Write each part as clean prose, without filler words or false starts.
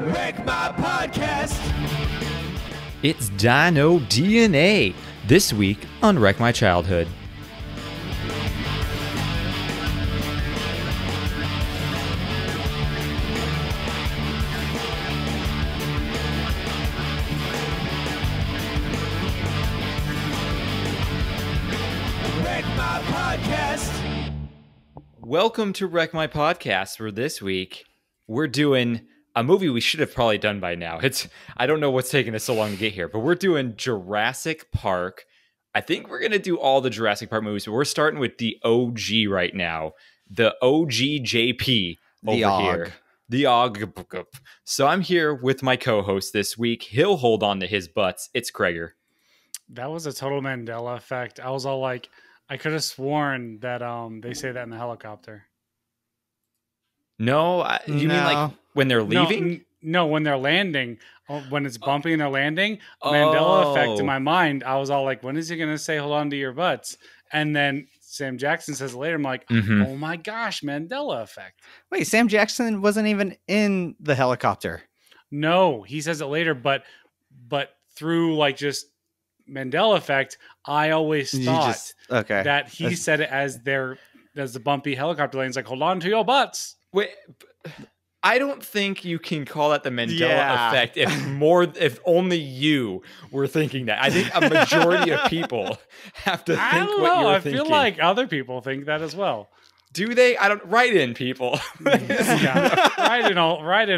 Wreck My Podcast. It's Dino DNA, this week on Wreck My Childhood. Wreck My Podcast. Welcome to Wreck My Podcast, where this week we're doing a movie we should have probably done by now. I don't know what's taking us so long to get here, but we're doing Jurassic Park. I think we're going to do all the Jurassic Park movies, but we're starting with the OG right now. The OG JP over here. The OG. So I'm here with my co-host this week. He'll hold on to his butts. It's Kreger. That was a total Mandela effect. I was all like, I could have sworn that they say that in the helicopter. No, you mean like when they're leaving? No, when they're landing, when it's bumpy and they're landing. Mandela effect in my mind. I was all like, when is he going to say, hold on to your butts? And then Sam Jackson says it later. I'm like, oh my gosh, Mandela effect. Wait, Sam Jackson wasn't even in the helicopter. No, he says it later, but through like just Mandela effect, I always thought that he said it as the bumpy helicopter lane's like, hold on to your butts. Wait, I don't think you can call that the Mandela effect if only you were thinking that. I think a majority of people have to think what you're thinking. I feel like other people think that as well. Do they? I don't. Write in, people. Write in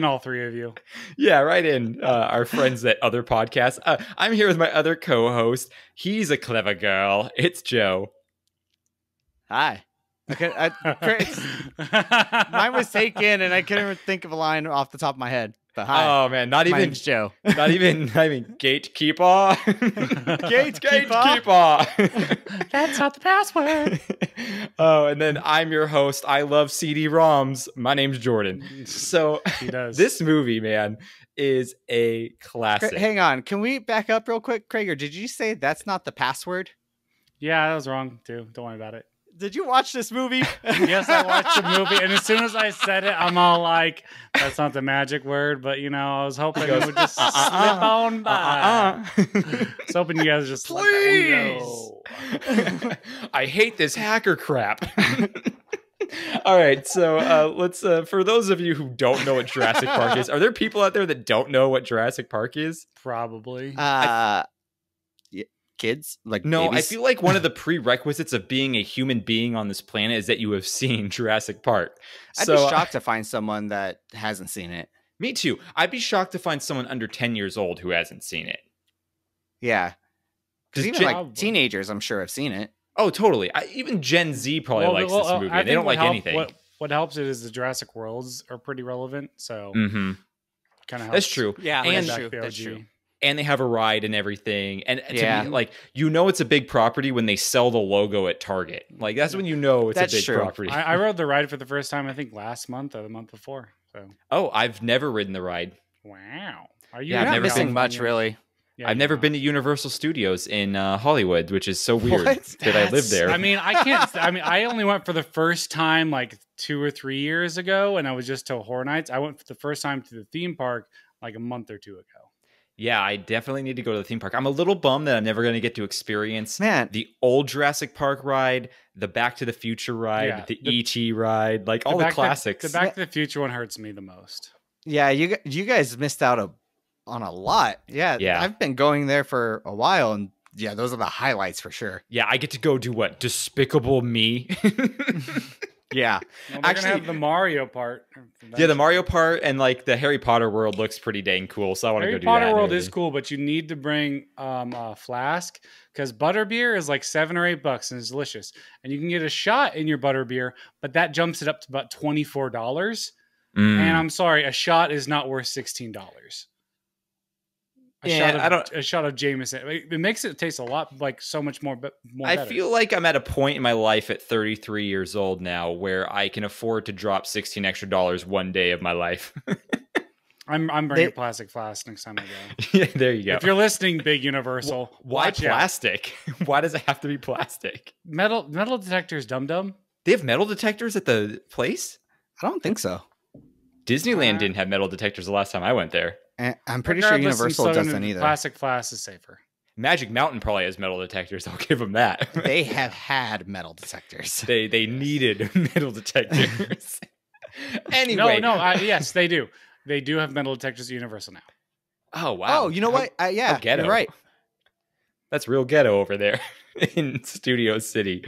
all three of you. Yeah, write in our friends at other podcasts. I'm here with my other co-host. He's a clever girl. It's Joe. Hi. Okay, mine was taken, and I couldn't even think of a line off the top of my head. But hi. Oh man, my name's Joe. Not even gatekeeper. Gatekeeper. That's not the password. Oh, and then I'm your host. I love CD-ROMs. My name's Jordan. So this movie, man, is a classic. Hang on, can we back up real quick, Kreger? Did you say that's not the password? Yeah, that was wrong too. Don't worry about it. Did you watch this movie? Yes, I watched the movie, and as soon as I said it, I'm all like, that's not the magic word, but, you know, I was hoping it would just slip on by. I was hoping you guys just please. I hate this hacker crap. All right, so let's, for those of you who don't know what Jurassic Park is, are there people out there that don't know what Jurassic Park is? Probably. Kids? Like no, babies? I feel like one of the prerequisites of being a human being on this planet is that you have seen Jurassic Park. I'd be shocked to find someone that hasn't seen it. Me too. I'd be shocked to find someone under 10 years old who hasn't seen it. Yeah. Because even teenagers, I'm sure, have seen it. Oh, totally. Even Gen Z probably likes this movie. They don't like anything. What helps it is the Jurassic Worlds are pretty relevant. So kind of helps. That's true. Yeah, and that's true. And they have a ride and everything. And to me, like, you know it's a big property when they sell the logo at Target. Like, that's when you know it's a big property. I rode the ride for the first time, I think, last month or the month before. So. Oh, I've never ridden the ride. Wow. Are you? Yeah, I've never missing much, really. Yeah, I've never been to Universal Studios in Hollywood, which is so weird that I live there. I mean, I only went for the first time like 2 or 3 years ago, and I was just to Horror Nights. I went for the first time to the theme park like a month or two ago. Yeah, I definitely need to go to the theme park. I'm a little bummed that I'm never going to get to experience the old Jurassic Park ride, the Back to the Future ride, the E.T. ride, like all the classics. The Back to the Future one hurts me the most. Yeah, you guys missed out on a lot. Yeah, I've been going there for a while, and yeah, those are the highlights for sure. Yeah, I get to go do what? Despicable Me. Yeah. Well, they're gonna have the Mario part. Yeah, the Mario part and like the Harry Potter world looks pretty dang cool. So I want to go do that. Harry Potter world is cool, but you need to bring a flask because butterbeer is like $7 or $8 and it's delicious. And you can get a shot in your butterbeer, but that jumps it up to about $24. And I'm sorry, a shot is not worth $16. A shot of Jameson. It makes it taste a lot like so much more better. I feel like I'm at a point in my life at 33 years old now where I can afford to drop $16 extra one day of my life. I'm bringing a plastic flask next time I go. Yeah, there you go. If you're listening, big Universal, why plastic? Why does it have to be plastic? Metal detectors, dum-dum. They have metal detectors at the place? I don't think so. Disneyland didn't have metal detectors the last time I went there. And I'm pretty sure Universal doesn't either. Classic Flash is safer. Magic Mountain probably has metal detectors. I'll give them that. They have had metal detectors. They needed metal detectors. Anyway. Yes, they do. They do have metal detectors at Universal now. Oh, wow. Oh, you know what? Yeah, ghetto. You're right. That's real ghetto over there in Studio City.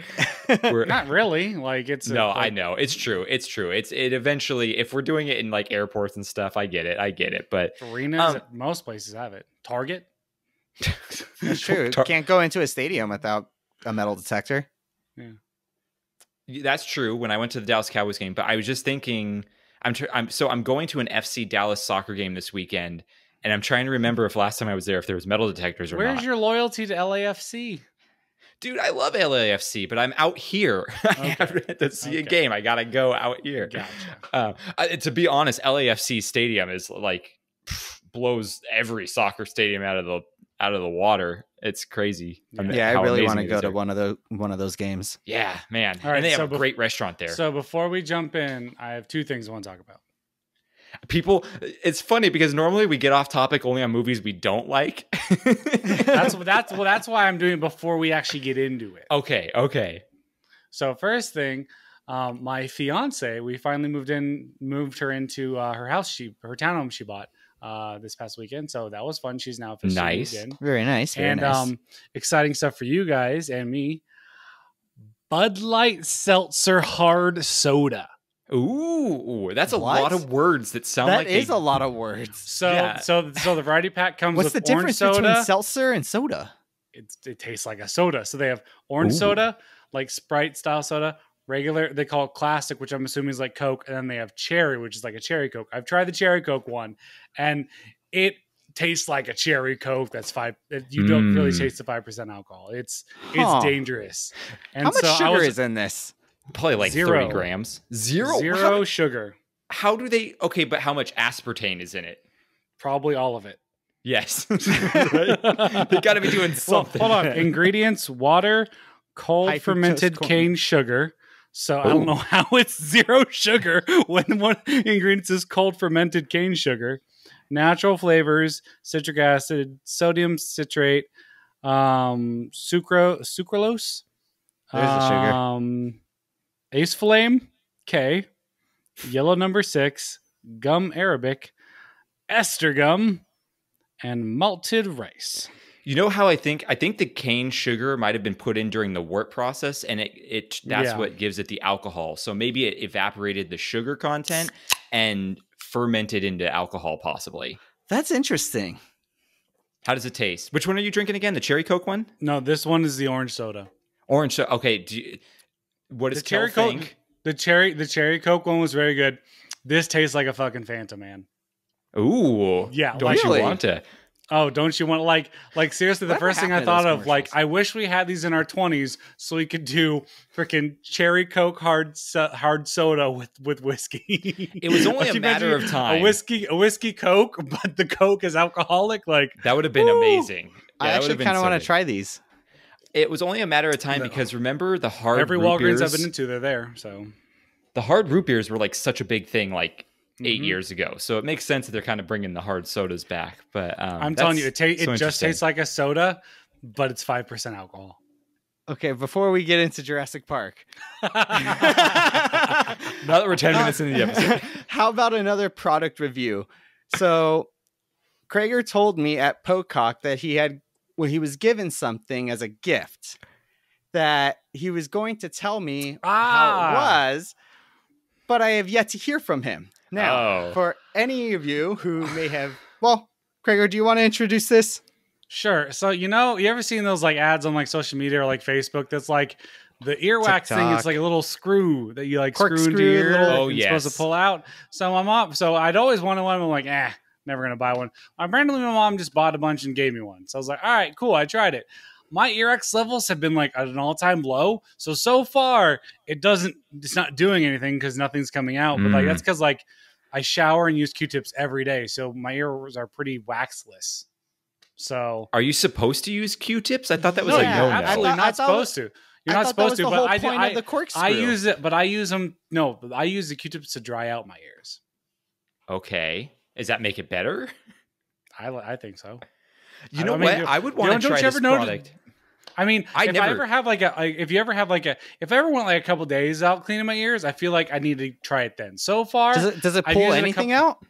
Not really. Like I know. It's true. It eventually, if we're doing it in like airports and stuff, I get it. But arenas, most places have it. Target. That's true. You can't go into a stadium without a metal detector. Yeah. That's true. When I went to the Dallas Cowboys game, but I was just thinking, I'm going to an FC Dallas soccer game this weekend, and I'm trying to remember if last time I was there, if there was metal detectors or not. Where's your loyalty to LAFC? Dude, I love LAFC, but I'm out here. I have to see a game. I got to go out here. Gotcha. To be honest, LAFC stadium is like blows every soccer stadium out of the water. It's crazy. I really want to go to one of those games. Yeah, man. All right, and they have a great restaurant there. So before we jump in, I have two things I want to talk about. People, it's funny because normally we get off topic only on movies we don't like. That's why I'm doing it before we actually get into it. Okay. So first thing, my fiance, we finally moved her into her townhome she bought this past weekend. So that was fun. She's now officially moved in. Very nice. Exciting stuff for you guys and me. Bud Light Seltzer Hard Soda. Ooh, that's a lot of words that sound like that is a lot of words. So the variety pack comes What's with the orange difference soda. between seltzer and soda? It tastes like a soda. So they have orange soda, like Sprite style soda, regular, they call it classic, which I'm assuming is like Coke, and then they have cherry, which is like a cherry Coke. I've tried the cherry Coke one, and it tastes like a cherry Coke. That's 5. You don't really taste the 5% alcohol. It's dangerous. And how much sugar is in this? Probably like 30 grams. Zero sugar. How do they? Okay, but how much aspartame is in it? Probably all of it. Yes. Right? They got to be doing something. Well, hold on. Ingredients: water, cold fermented cane sugar. So I don't know how it's zero sugar when one ingredient is cold fermented cane sugar. Natural flavors: citric acid, sodium citrate, sucralose. There's the sugar. Ace Flame, K, Yellow Number 6, Gum Arabic, Ester Gum, and malted rice. You know how I think the cane sugar might have been put in during the wort process, and that's what gives it the alcohol. So maybe it evaporated the sugar content and fermented into alcohol, possibly. That's interesting. How does it taste? Which one are you drinking again? The cherry Coke one? No, this one is the orange soda. Orange soda. Okay. What does Kel think? The cherry Coke one was very good. This tastes like a fucking Fanta, man. Ooh. Yeah. Don't you want to? Oh, don't you want like seriously? The first thing I thought of, like, I wish we had these in our 20s so we could do freaking cherry Coke hard soda with whiskey. It was only a matter of time. A whiskey Coke, but the Coke is alcoholic. Like that would have been amazing. Yeah, I actually kind of want to try these. It was only a matter of time because remember the hard every root Walgreens beers, I've been into, they're there. So the hard root beers were like such a big thing, like 8 years ago. So it makes sense that they're kind of bringing the hard sodas back. But I'm telling you, it just tastes like a soda, but it's 5% alcohol. Okay, before we get into Jurassic Park, now that we're 10 minutes into the episode, how about another product review? So Krager told me at Pocock that he was given something as a gift that he was going to tell me how it was, but I have yet to hear from him. Now, for any of you who may have, Krager, do you want to introduce this? Sure. So, you ever seen those like ads on like social media or like Facebook that's like the earwax thing? It's like a little screw that you like screw into your ear. You're supposed to pull out. So my mom, I'd always wanted one. I'm like, never going to buy one. Randomly, my mom just bought a bunch and gave me one. So I was like, all right, cool. I tried it. My earwax levels have been like at an all-time low. So far, it's not doing anything because nothing's coming out. But like that's because like I shower and use Q-tips every day. So my ears are pretty waxless. So are you supposed to use Q-tips? I thought that was absolutely not supposed to. You're not supposed to, but I use it, but I use them. No, I use the Q-tips to dry out my ears. Okay. Does that make it better? I think so. You know what? I would want to try this product. I mean, if I ever went like a couple days out cleaning my ears, I feel like I need to try it then. So far, does it pull anything out?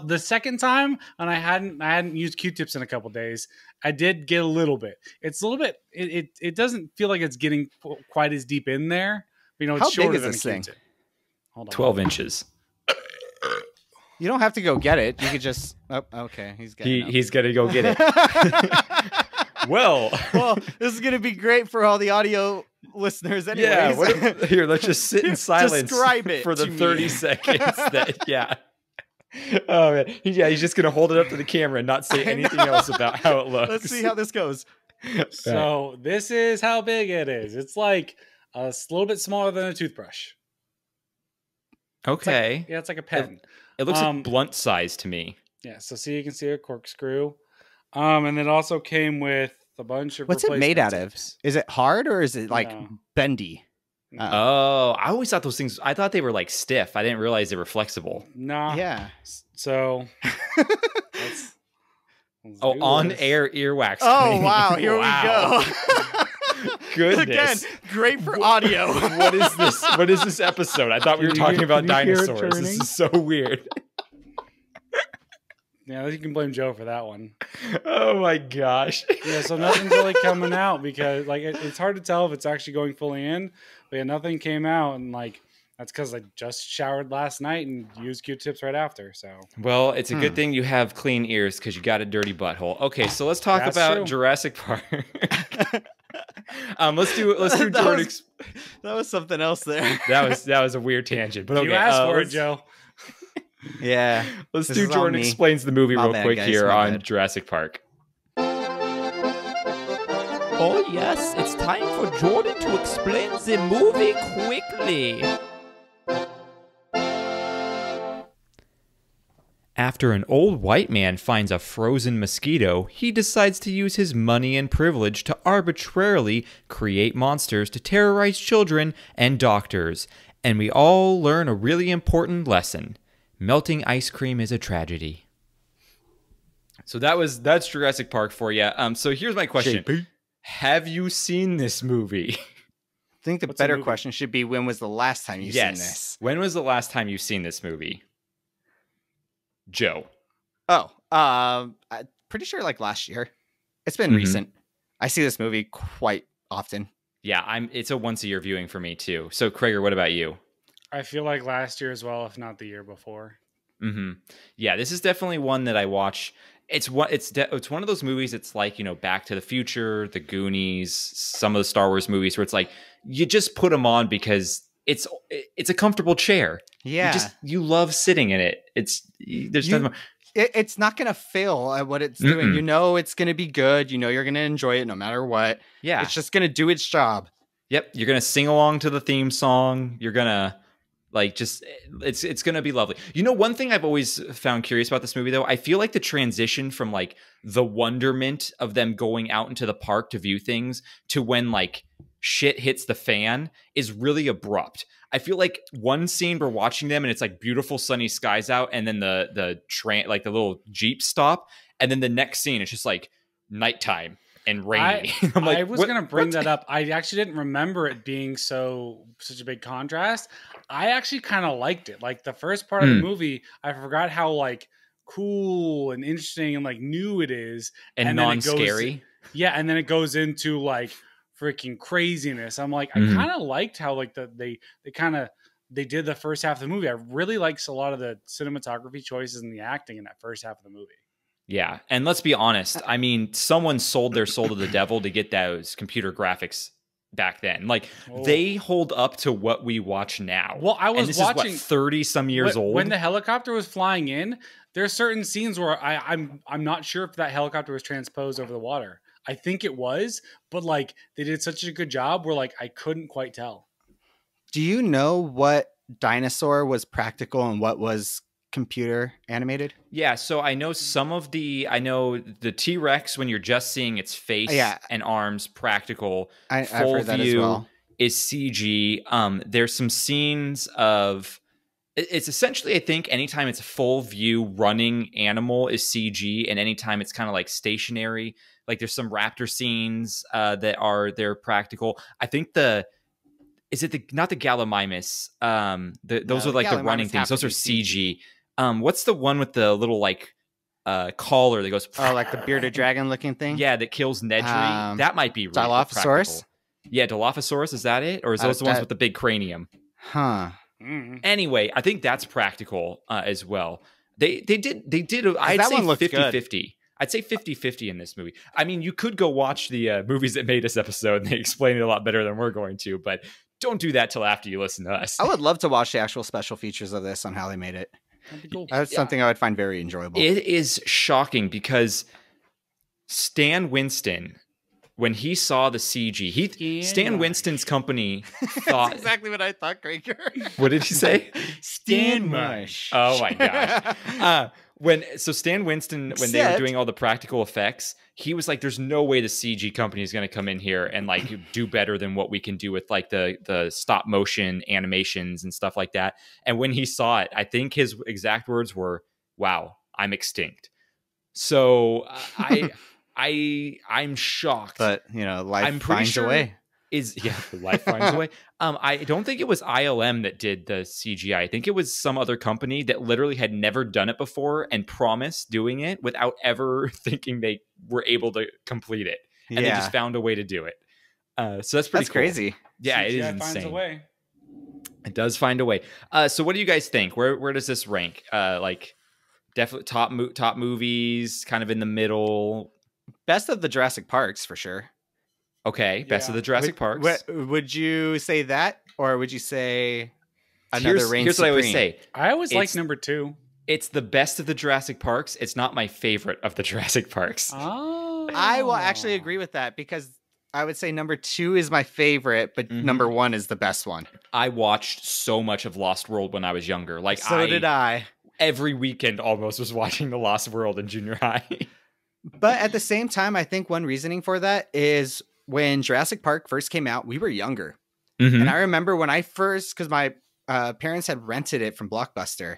The second time, and I hadn't used Q-tips in a couple days, I did get a little bit. It's a little bit. It doesn't feel like it's getting quite as deep in there. But, it's how shorter big is than this a thing? Q-tip. Hold on. 12 inches. You don't have to go get it. You could just. Oh, okay. He's gonna go get it. Well, this is gonna be great for all the audio listeners. Anyways. Yeah. Here, let's just sit in silence. Describe it for the 30 seconds. Oh man. He's just gonna hold it up to the camera and not say anything else about how it looks. Let's see how this goes. So this is how big it is. It's like a little bit smaller than a toothbrush. Okay. It's like a pen. It looks like blunt size to me. Yeah, so see, you can see a corkscrew. And it also came with a bunch of What's it made out of? Is it hard or is it like bendy? Oh, I always thought those things, I thought they were like stiff. I didn't realize they were flexible. No. Yeah. So. let's on-air earwax. Oh, wow. Here we go. Goodness. Again, great for audio. What is this? What is this episode? I thought we were talking about dinosaurs. This is so weird. Yeah, you can blame Joe for that one. Oh my gosh. Yeah, so nothing's really coming out because it's hard to tell if it's actually going fully in. But yeah, nothing came out, and that's because I just showered last night and used Q-tips right after. So well, it's a good thing you have clean ears because you got a dirty butthole. Okay, so let's talk about Jurassic Park. Let's do Jordan. That was something else there. That was a weird tangent, but okay. You asked for it, Joe. Yeah. Let's do Jordan explains the movie real quick here on Jurassic Park. Oh yes, it's time for Jordan to explain the movie quickly. After an old white man finds a frozen mosquito, he decides to use his money and privilege to arbitrarily create monsters to terrorize children and doctors. And we all learn a really important lesson. Melting ice cream is a tragedy. So that's Jurassic Park for you. So here's my question. JP. Have you seen this movie? I think the better question should be, when was the last time you've seen this? When was the last time you've seen this movie? Joe. Oh, I'm pretty sure like last year. It's been recent. I see this movie quite often. Yeah, it's a once a year viewing for me too. So Krager, what about you? I feel like last year as well, if not the year before. Yeah, this is definitely one that I watch. It's one of those movies. It's like, Back to the Future, The Goonies, some of the Star Wars movies where it's like you just put them on because it's a comfortable chair. Yeah, you love sitting in it. It's not gonna fail at what it's doing. It's gonna be good. You're gonna enjoy it no matter what. Yeah, it's just gonna do its job. Yep, you're gonna sing along to the theme song. You're gonna it's gonna be lovely. One thing I've always found curious about this movie, though, I feel like the transition from the wonderment of them going out into the park to view things to when shit hits the fan is really abrupt. I feel like one scene we're watching them and it's beautiful sunny skies out, and then the train, the little Jeep stop, and then the next scene it's just nighttime and rainy. I was going to bring that up. I actually didn't remember it being such a big contrast. I actually kind of liked it. The first part of the movie, I forgot how cool and interesting and new it is, and non-scary. Yeah, and then it goes into freaking craziness. I'm I kind of liked how they did the first half of the movie. I really liked a lot of the cinematography choices and the acting in that first half of the movie. Yeah, and let's be honest. I mean, someone sold their soul to the devil to get those computer graphics back then. They hold up to what we watch now. Well, I was watching 30 some years old. When the helicopter was flying in, there's certain scenes where I'm not sure if that helicopter was transposed over the water. I think it was, but they did such a good job where I couldn't quite tell. Do you know what dinosaur was practical and what was computer animated? Yeah, so I know the T-Rex, when you're just seeing its face and arms, practical. I've heard that as well. Is CG. There's some scenes of It's essentially, I think, anytime it's a full view running animal is CG, and anytime it's kind of like stationary, like there's some raptor scenes they're practical. I think not the Gallimimus? Those are like the running things. Those are CG. What's the one with the little like collar that goes? Oh, like the bearded dragon looking thing. Yeah, that kills Nedry. That might be really Dilophosaurus. Yeah, Dilophosaurus. Is that it, or is those the ones with the big cranium? Huh. Anyway, I think that's practical as well. They did. I'd say 50-50. I'd say 50-50 in this movie. I mean, you could go watch the movies that made this episode, and they explain it a lot better than we're going to. But don't do that till after you listen to us. I would love to watch the actual special features of this on how they made it. That'd be cool. That's something I would find very enjoyable. It is shocking because Stan Winston, when he saw the CG, Stan Winston's company thought... That's exactly what I thought, Gregor. What did he say? Stan Mush. Oh my gosh. Stan Winston, when they were doing all the practical effects, he was like, there's no way the CG company is going to come in here and like do better than what we can do with like the stop motion animations and stuff like that. And when he saw it, I think his exact words were, "Wow, I'm extinct." So I'm shocked. But life finds a way. Life finds a way. I don't think it was ILM that did the CGI. I think it was some other company that literally had never done it before and promised doing it without ever thinking they were able to complete it. And they just found a way to do it. So that's pretty cool. Crazy. Yeah, CGI it is insane. finds a way. It does find a way. So what do you guys think? Where does this rank? Like definitely top movies, kind of in the middle. Best of the Jurassic Parks for sure. Okay, best of the Jurassic Parks. Would you say that, or would you say another reign Here's supreme? what I would say. I always like number 2. It's the best of the Jurassic Parks. It's not my favorite of the Jurassic Parks. Oh. I will actually agree with that because I would say number 2 is my favorite, but number 1 is the best one. I watched so much of Lost World when I was younger. Like so did I. Every weekend almost was watching The Lost World in junior high. But at the same time, I think one reasoning for that is when Jurassic Park first came out, we were younger. Mm-hmm. And I remember when I first, because my parents had rented it from Blockbuster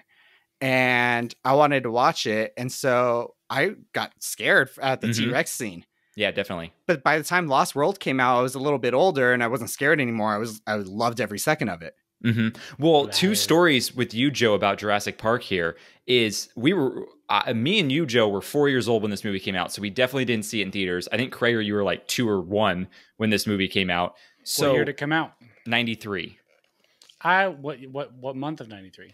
and I wanted to watch it. And so I got scared at the T-Rex scene. Yeah, definitely. But by the time Lost World came out, I was a little bit older and I wasn't scared anymore. I loved every second of it. Mm-hmm. Well, two stories with you, Joe, about Jurassic Park here is me and you, Joe, were 4 years old when this movie came out. So we definitely didn't see it in theaters. I think, Craig, you were like 2 or 1 when this movie came out. So what year did it come out? 93. What month of 93?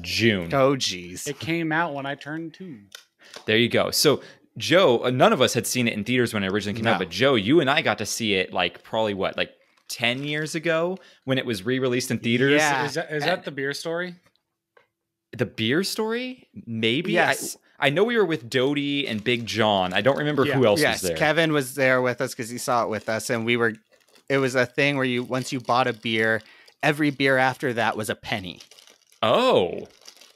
June. Oh, geez. It came out when I turned 2. There you go. So Joe, none of us had seen it in theaters when it originally came out, but Joe, you and I got to see it like probably 10 years ago when it was re-released in theaters. Yeah. Is that the beer story? The beer story? Maybe. Yes. I know we were with Dodie and Big John. I don't remember who else was there. Kevin was there with us because he saw it with us, and it was a thing where once you bought a beer, every beer after that was a penny. Oh,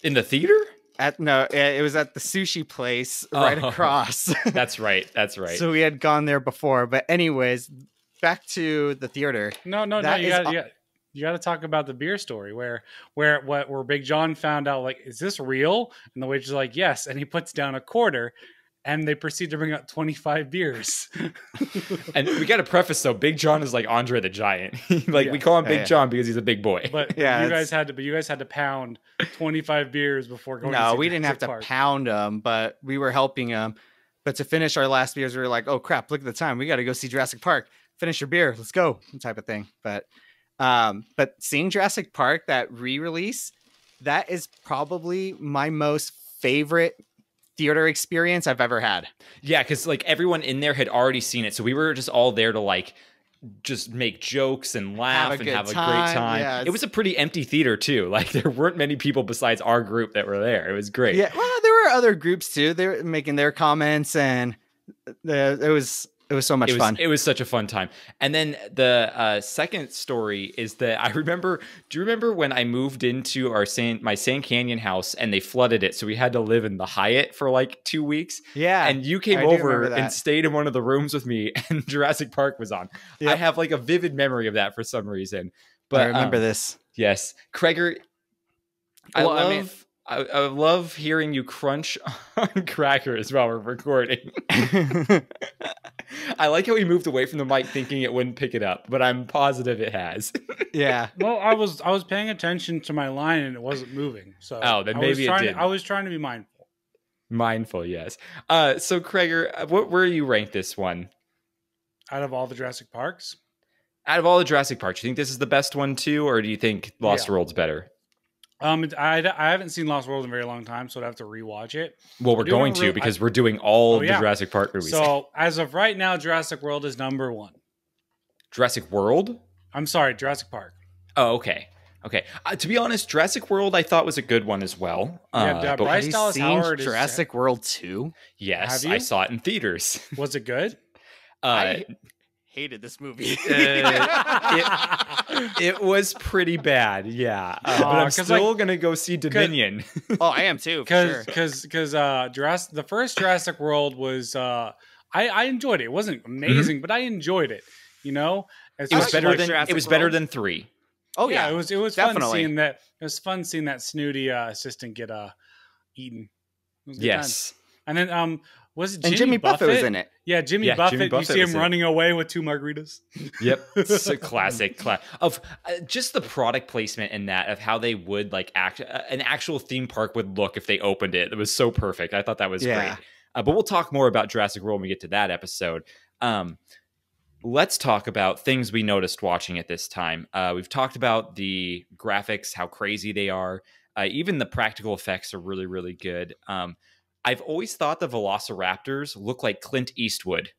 in the theater? It was at the sushi place right across. That's right. So we had gone there before, but anyways, back to the theater. No. You got to talk about the beer story where Big John found out, like, is this real? And the waitress is like, yes. And he puts down a quarter and they proceed to bring out 25 beers. And we got to preface, though, Big John is like Andre the Giant. We call him Big John because he's a big boy. But you guys had to pound 25 beers before going. No, we didn't have to pound them, but we were helping them. But to finish our last beers, we were like, oh crap, look at the time. We got to go see Jurassic Park. Finish your beer. Let's go. Type of thing. But seeing Jurassic Park, that re-release, that is probably my most favorite theater experience I've ever had. Yeah, because everyone in there had already seen it, so we were just all there to just make jokes and laugh and have a great time. Yeah, it was a pretty empty theater too. There weren't many people besides our group that were there. It was great. Yeah, well, there were other groups too. They were making their comments, and it was so much fun. It was such a fun time. And then the second story is that I remember. Do you remember when I moved into my Sand Canyon house and they flooded it, so we had to live in the Hyatt for 2 weeks? Yeah, and you came over and stayed in one of the rooms with me, and Jurassic Park was on. Yep. I have a vivid memory of that for some reason. But I remember this. Yes, Craig. I Well, love I love hearing you crunch on crackers while we're recording. I like how we moved away from the mic thinking it wouldn't pick it up, but I'm positive it has. Yeah. Well, I was paying attention to my line and it wasn't moving. So Then maybe it did. I was trying to be mindful. Mindful, yes. So Krager, where you rank this one? Out of all the Jurassic Parks? Out of all the Jurassic Parks, you think this is the best one too, or do you think Lost World's better? I haven't seen Lost World in a very long time, so I'd have to rewatch it. Well, we're going to because we're doing all the Jurassic Park movies. So as of right now, Jurassic World is number 1. Jurassic World? I'm sorry, Jurassic Park. Oh, okay. Okay. To be honest, Jurassic World I thought was a good one as well. Yeah, but Bryce Dallas Howard is Jurassic World 2? yes, Have you? I saw it in theaters. Was it good? I hated this movie. It was pretty bad, yeah. But I'm still gonna go see Dominion. Oh, I am too. For sure. Because the first Jurassic World was I enjoyed it. It wasn't amazing, but I enjoyed it. You know, It was better than 3. Oh yeah, it was definitely fun seeing that. It was fun seeing that snooty assistant get eaten. It was a good Yes. time. And then was it Jimmy Buffett was in it. Yeah, Jimmy Buffett. You see him running away with 2 margaritas. Yep, it's a classic of just the product placement in that of how they would like an actual theme park would look if they opened it. It was so perfect. I thought that was great. But we'll talk more about Jurassic World when we get to that episode. Let's talk about things we noticed watching at this time. We've talked about the graphics, how crazy they are. Even the practical effects are really, really good. I've always thought the Velociraptors look like Clint Eastwood.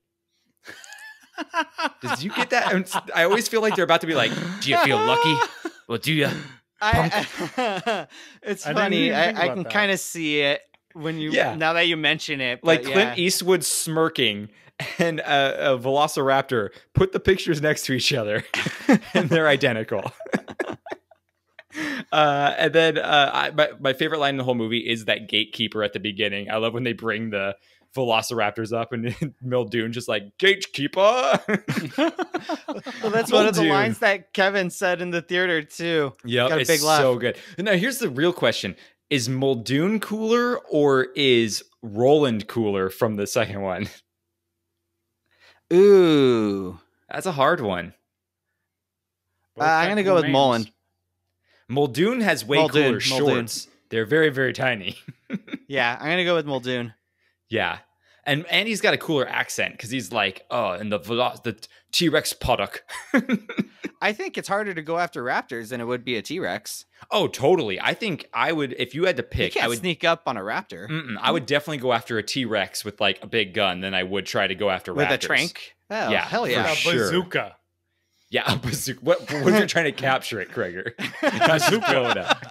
Did you get that? I always feel like they're about to be like, do you feel lucky? Well, do you? It's funny. I can kind of see it when you now that you mention it. Like Clint Eastwood smirking and a Velociraptor. Put the pictures next to each other and they're identical. And then my favorite line in the whole movie is that gatekeeper at the beginning. I love when they bring the Velociraptors up and Muldoon just like, gatekeeper. Well, that's one of the lines that Kevin said in the theater too. Yeah, it's big laugh. So good. Now here's the real question. Is Muldoon cooler or is Roland cooler from the second one? Ooh. That's a hard one. I'm going to go with Mullen. Muldoon has way cooler shorts. They're very, very tiny. Yeah, I'm going to go with Muldoon. Yeah. And he's got a cooler accent because he's like, and the T-Rex puttock. I think it's harder to go after raptors than it would be a T-Rex. Oh, totally. I think I would, if you had to pick, I would sneak up on a raptor. I would definitely go after a T-Rex with like a big gun than I would try to go after raptors. With a trank? Oh, yeah, hell yeah. A bazooka. Yeah, a bazooka. What if you're trying to capture it, Krager?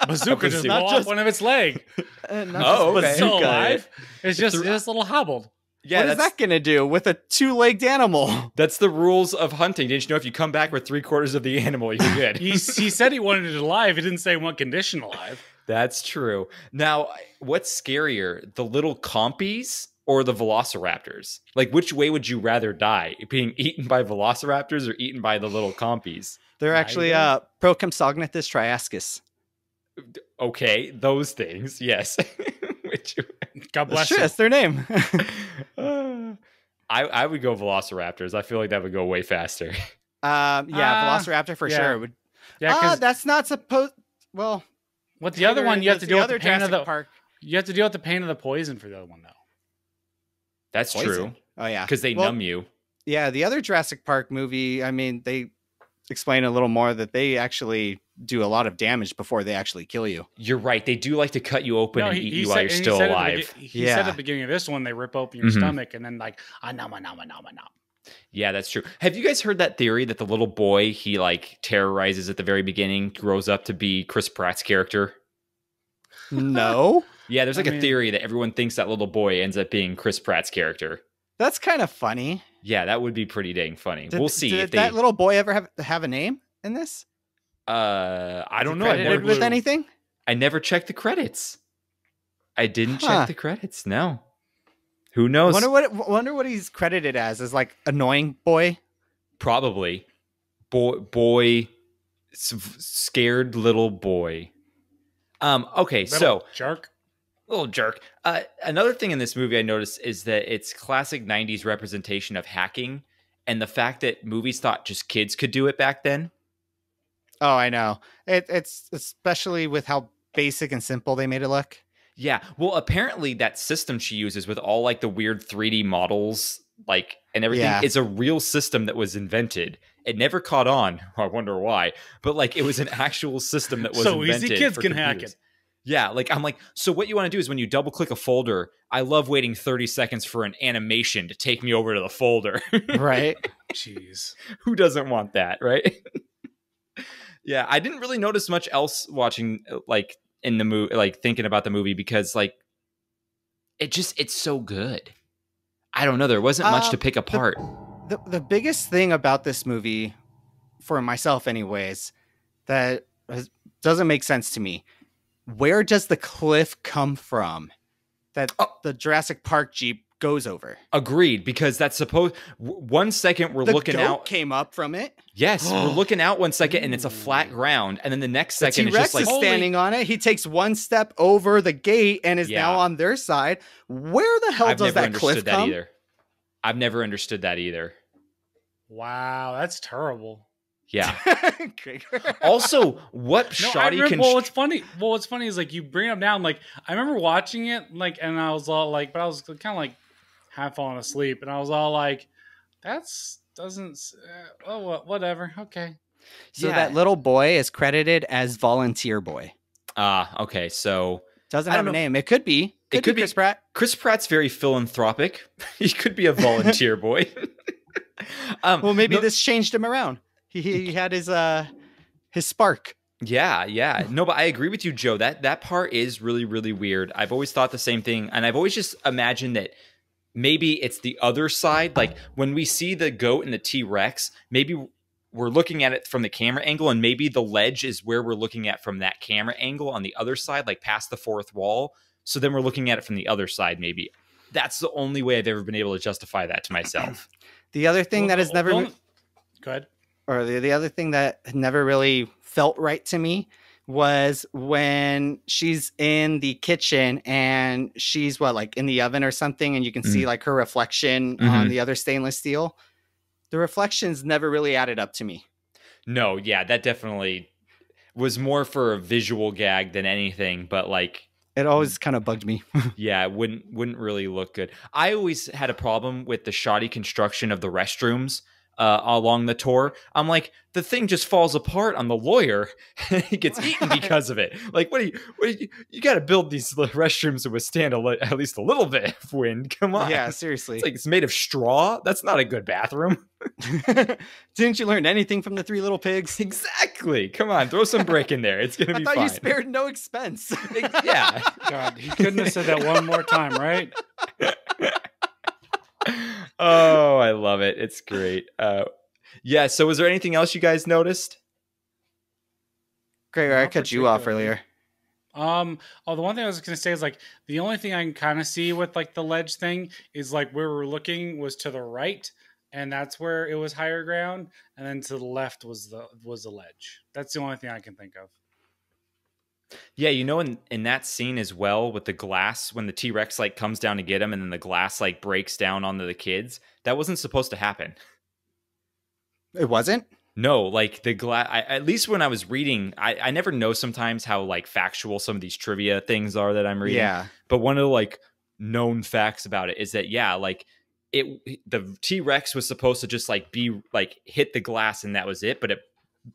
Bazooka just blow off one of its leg. Okay. It's still alive. It's just a little hobbled. Yeah, what is that going to do with a 2-legged animal? That's the rules of hunting. Didn't you know if you come back with 3/4 of the animal, you're good? He said he wanted it alive. He didn't say in what condition alive. That's true. Now, what's scarier, the little compies or the velociraptors? Like, which way would you rather die? Being eaten by velociraptors or eaten by the little compies? They're actually Procompsognathus triascus. Okay, those things, yes. God bless you. That's their name. I would go velociraptors. I feel like that would go way faster. Velociraptor for sure. Would. Yeah, that's not supposed. Well, what the other one? You have to deal with the pain of the park. You have to deal with the pain of the poison for the other one, though. That's true. Oh yeah, because they numb you. Yeah, the other Jurassic Park movie. I mean, they explain a little more that they actually do a lot of damage before they actually kill you. You're right. They do like to cut you open and eat you while you're still alive. He said at the beginning of this one, they rip open your stomach and then like, nom. Yeah, that's true. Have you guys heard that theory that the little boy he like terrorizes at the very beginning grows up to be Chris Pratt's character? No. Yeah, there's a theory that everyone thinks that little boy ends up being Chris Pratt's character. That's kind of funny. Yeah, that would be pretty dang funny. We'll see. Did that little boy ever have a name in this? I don't know. Credited with anything? I never checked the credits. I didn't check the credits. No. Who knows? Wonder what he's credited as like annoying boy. Probably, boy, scared little boy. Okay, so jerk. little jerk. Another thing in this movie I noticed is that it's classic 90s representation of hacking and the fact that movies thought just kids could do it back then. Oh, I know. It's especially with how basic and simple they made it look. Yeah. Well, apparently that system she uses with all like the weird 3D models, like, and everything is a real system that was invented. It never caught on. I wonder why. But like, it was an actual system that was invented. So easy, kids can computers. hack it. Yeah, like I'm like, so what you want to do is when you double click a folder, I love waiting 30 seconds for an animation to take me over to the folder. Right? Jeez. Who doesn't want that, right? Yeah, I didn't really notice much else watching like in the movie, like thinking about the movie because like it's so good. I don't know, there wasn't much to pick apart. The biggest thing about this movie, for myself anyways, that doesn't make sense to me. Where does the cliff come from that the Jurassic Park Jeep goes over? Agreed, because that's supposed... 1 second we're looking goat out... came up from it? Yes, we're looking out 1 second and it's a flat ground. And then the next second it's just like... T-Rex is standing on it. He takes one step over the gate and is now on their side. Where the hell does that cliff come? I've never understood that either. Wow, that's terrible. Yeah. Also, what shoddy can... Well, what's funny is like you bring it up now. Like I remember watching it, like, and I was all like, but I was kind of like half falling asleep, and I was all like, "That's doesn't. Whatever. Okay." So that little boy is credited as volunteer boy. Okay. So doesn't have a name. It could be. It could be Chris Pratt. Chris Pratt's very philanthropic. He could be a volunteer boy. Well, maybe this changed him around. He had his spark. Yeah. No, but I agree with you, Joe. That part is really, really weird. I've always thought the same thing, and I've always just imagined that maybe it's the other side. Like when we see the goat and the T-Rex, maybe we're looking at it from the camera angle, and maybe the ledge is where we're looking at from that camera angle on the other side, like past the fourth wall. So then we're looking at it from the other side, maybe. That's the only way I've ever been able to justify that to myself. The other thing that has never... Go ahead. Or the other thing that never really felt right to me was when she's in the kitchen and she's like in the oven or something, and you can see like her reflection on the other stainless steel. The reflections never really added up to me. No, yeah, that definitely was more for a visual gag than anything, but like it always kind of bugged me. Yeah, it wouldn't really look good. I always had a problem with the shoddy construction of the restrooms along the tour. I'm like, the thing just falls apart on the lawyer and he gets eaten because of it. Like, you got to build these restrooms to withstand at least a little bit of wind. Come on. Yeah, seriously. It's like it's made of straw. That's not a good bathroom. Didn't you learn anything from the Three Little Pigs? Exactly. Come on, throw some brick in there. It's going to be fine. I thought you spared no expense. Yeah. God, you couldn't have said that one more time, right? Oh, I love it. It's great. Yeah, so was there anything else you guys noticed? Gregor, I cut you off earlier. The one thing I was going to say is like the only thing I can kind of see with like the ledge thing is like where we're looking was to the right, and that's where it was higher ground, and then to the left was the ledge. That's the only thing I can think of. Yeah, you know, in that scene as well with the glass, when the T-Rex like comes down to get him and then the glass like breaks down onto the kids, that wasn't supposed to happen. It wasn't? No, like the glass, at least when I was reading, I never know sometimes how like factual some of these trivia things are that I'm reading. Yeah. But one of the like known facts about it is that, yeah, like the T-Rex was supposed to just like be like hit the glass and that was it, but it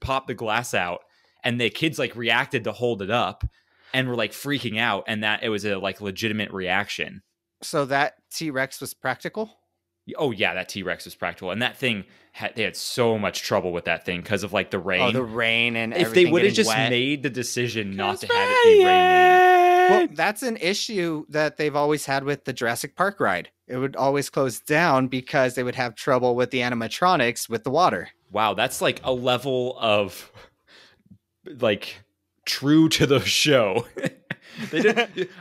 popped the glass out. And the kids like reacted to hold it up and were like freaking out. And that it was a like legitimate reaction. So that T-Rex was practical? Oh yeah, that T-Rex was practical. And that thing, they had so much trouble with that thing because of like the rain. Oh, the rain and if everything. If they would have just wet. made the decision not to have it be raining. Well, that's an issue that they've always had with the Jurassic Park ride. It would always close down because they would have trouble with the animatronics with the water. Wow, that's like a level of... like true to the show. They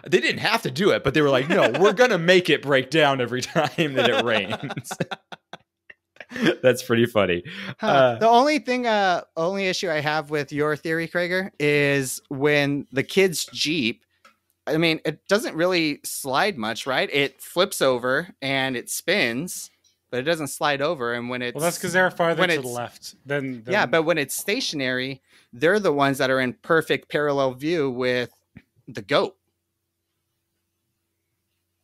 didn't have to do it, but they were like, no, we're gonna make it break down every time that it rains. That's pretty funny. The only issue I have with your theory, Krager, is when the kid's Jeep, I mean, it doesn't really slide much, right? It flips over and it spins, but it doesn't slide over. And when it's... Well, that's because they're farther to the left. Yeah, but when it's stationary, they're the ones that are in perfect parallel view with the goat.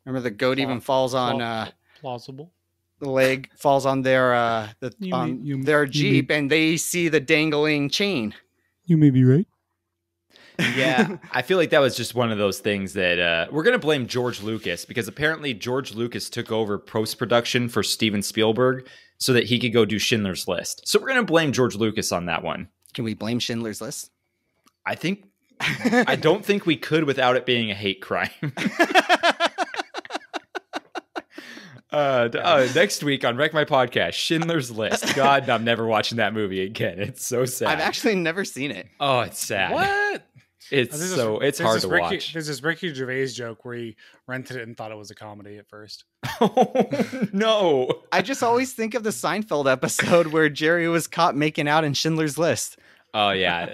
Remember the goat even falls on... plausible. The leg falls on their their Jeep, and they see the dangling chain. You may be right. Yeah, I feel like that was just one of those things that we're going to blame George Lucas, because apparently George Lucas took over post-production for Steven Spielberg so that he could go do Schindler's List. So we're going to blame George Lucas on that one. Can we blame Schindler's List? I don't think we could without it being a hate crime. Next week on Wreck My Podcast, Schindler's List. God, I'm never watching that movie again. It's so sad. I've actually never seen it. Oh, it's sad. What? It's hard to watch. There's this Ricky Gervais joke where he rented it and thought it was a comedy at first. Oh, no. I just always think of the Seinfeld episode where Jerry was caught making out in Schindler's List. Oh, yeah.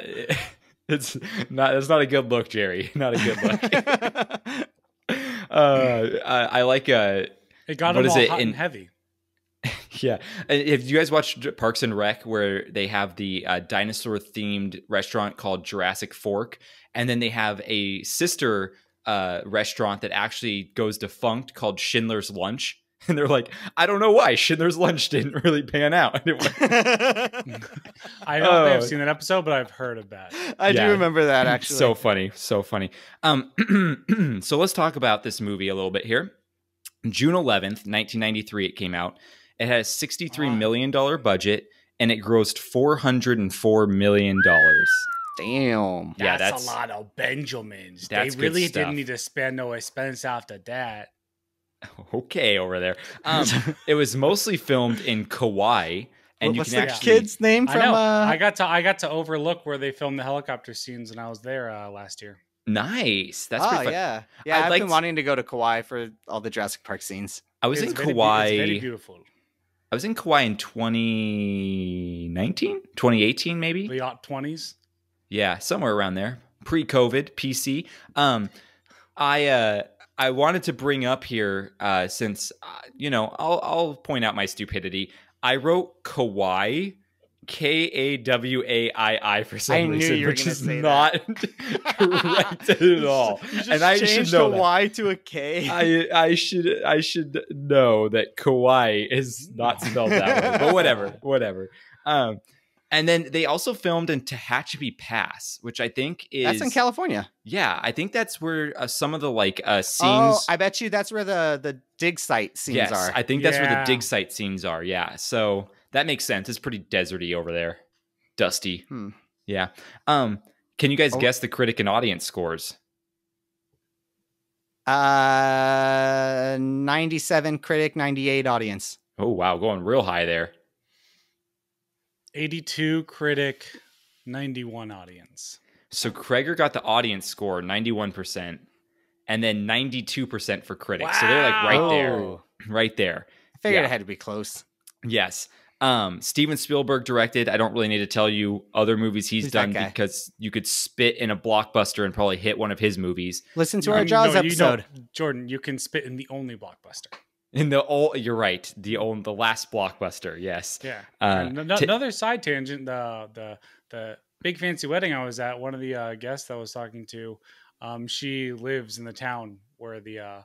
It's not a good look, Jerry. Not a good look. I like it got him all hot and heavy. Yeah. Have you guys watched Parks and Rec, where they have the dinosaur themed restaurant called Jurassic Fork, and then they have a sister restaurant that actually goes defunct called Schindler's Lunch, and they're like, I don't know why Schindler's Lunch didn't really pan out. I don't think I've seen that episode, but I've heard of that. I do remember that, actually. So funny. So let's talk about this movie a little bit here. June 11th, 1993, it came out. It had a $63 million budget, and it grossed $404 million. Damn. Yeah, that's a lot of Benjamins. They really didn't need to spend no expense after that. Okay, over there. It was mostly filmed in Kauai. And what's you can the actually... kid's name from? I got to overlook where they filmed the helicopter scenes, and I was there last year. Nice. That's pretty fun. Yeah. I've been wanting to go to Kauai for all the Jurassic Park scenes. I was in Kauai. It's very beautiful. I was in Kauai in 2019, 2018, maybe. The 20s. Yeah, somewhere around there. Pre-COVID, PC. I wanted to bring up here since I'll point out my stupidity. I wrote Kauai, Kawaii for some reason, which is not correct at all. And I should know the Y to a K. I should know that Kauai is not spelled that way. But whatever. And then they also filmed in Tehachapi Pass, which I think is... That's in California. Yeah, I think that's where some of the scenes... Oh, I bet you that's where the dig site scenes are. I think that's where the dig site scenes are, yeah. So that makes sense. It's pretty deserty over there. Dusty. Yeah. Can you guys guess the critic and audience scores? 97 critic, 98 audience. Oh, wow. Going real high there. 82 critic, 91 audience. So Krager got the audience score 91%, and then 92% for critics. Wow. So they're like right there. I figured it had to be close. Yes. Steven Spielberg directed. I don't really need to tell you other movies he's done, because you could spit in a blockbuster and probably hit one of his movies. Listen to our Jaws episode. Jordan, you can spit in the only blockbuster. You're right. The last blockbuster. Yes. Yeah. Another side tangent. The big fancy wedding I was at, one of the guests I was talking to, she lives in the town where the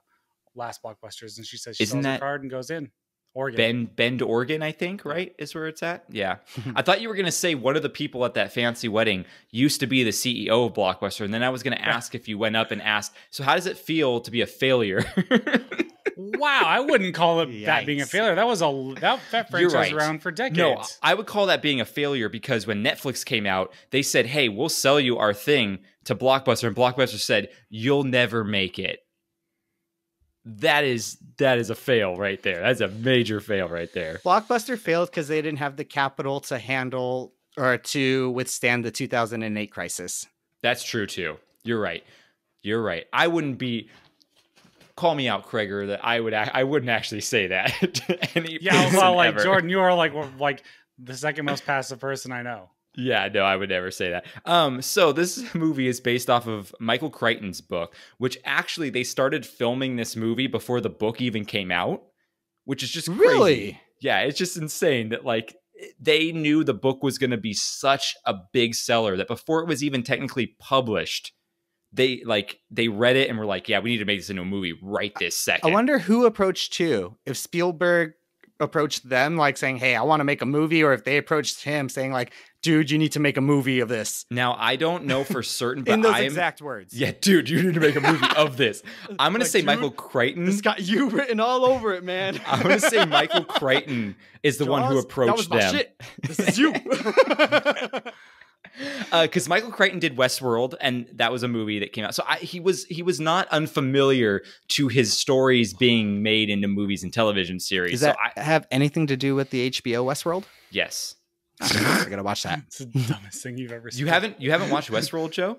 last blockbuster is, and she says she sells her card and goes in. Oregon. Bend, Oregon, I think, right, is where it's at. Yeah. I thought you were going to say one of the people at that fancy wedding used to be the CEO of Blockbuster, and then I was going to ask if you went up and asked, so how does it feel to be a failure? Wow, I wouldn't call it that being a failure. That franchise was around for decades. No, I would call that being a failure, because when Netflix came out, they said, hey, we'll sell you our thing to Blockbuster, and Blockbuster said, you'll never make it. That is a fail right there. That's a major fail right there. Blockbuster failed because they didn't have the capital to handle or to withstand the 2008 crisis. That's true too. You're right. I wouldn't be... call me out, Krager, that I wouldn't actually say that to any Yeah, person well, like ever. Jordan, you are like the second most passive person I know. Yeah, no, I would never say that. So this movie is based off of Michael Crichton's book, which actually they started filming this movie before the book even came out, which is just crazy. Really? Yeah, it's just insane that like they knew the book was going to be such a big seller that before it was even technically published, they read it and were like, yeah, we need to make this into a movie right this second. I wonder who approached too. If Spielberg approached them like saying, hey, I want to make a movie, or if they approached him saying like, dude, you need to make a movie of this. Now, I don't know for certain, but in those exact words. Yeah, dude, you need to make a movie of this. I'm going to say dude, Michael Crichton. It's got you written all over it, man. I'm going to say Michael Crichton is the one who approached that was my them. Shit. This is you. Because Michael Crichton did Westworld, and that was a movie that came out. So he was not unfamiliar to his stories being made into movies and television series. Does that have anything to do with the HBO Westworld? Yes. I gotta watch that. It's the dumbest thing you've ever seen. You haven't watched Westworld, Joe?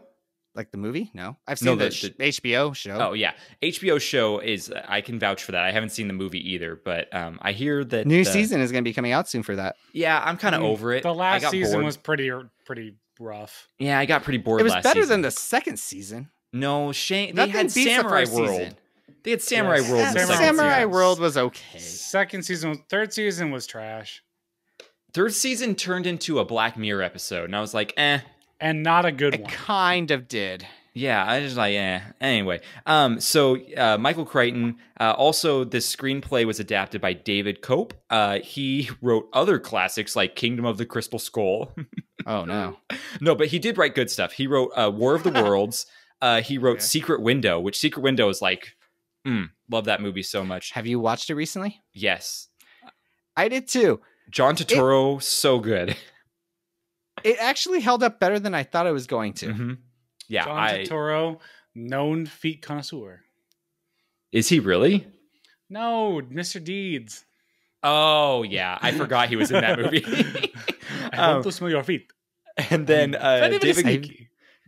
Like the movie? No, I've seen the HBO show. Oh yeah, HBO show is. I can vouch for that. I haven't seen the movie either, but I hear that new season is going to be coming out soon for that. Yeah, I'm kind of over it. The last season bored. was pretty rough. Yeah, I got pretty bored. It was last better season. than the second season. No, Shane. They Nothing had beats Samurai the first World. season. They had Samurai Yes. World. in the second Samurai season. World was okay. Third season was trash. Third season turned into a Black Mirror episode, and I was like, eh. And not a good It one. kind of did. Yeah, I was like, eh. Anyway, so Michael Crichton, also this screenplay was adapted by David Cope. He wrote other classics like Kingdom of the Crystal Skull. Oh, no. No, but he did write good stuff. He wrote War of the Worlds. He wrote Secret Window, which Secret Window is like, love that movie so much. Have you watched it recently? Yes. I did too. John Turturro, so good. It actually held up better than I thought it was going to. Mm-hmm. Yeah, John Turturro, known feet connoisseur. Is he really? No, Mr. Deeds. Oh, yeah. I forgot he was in that movie. I want to smell your feet. And then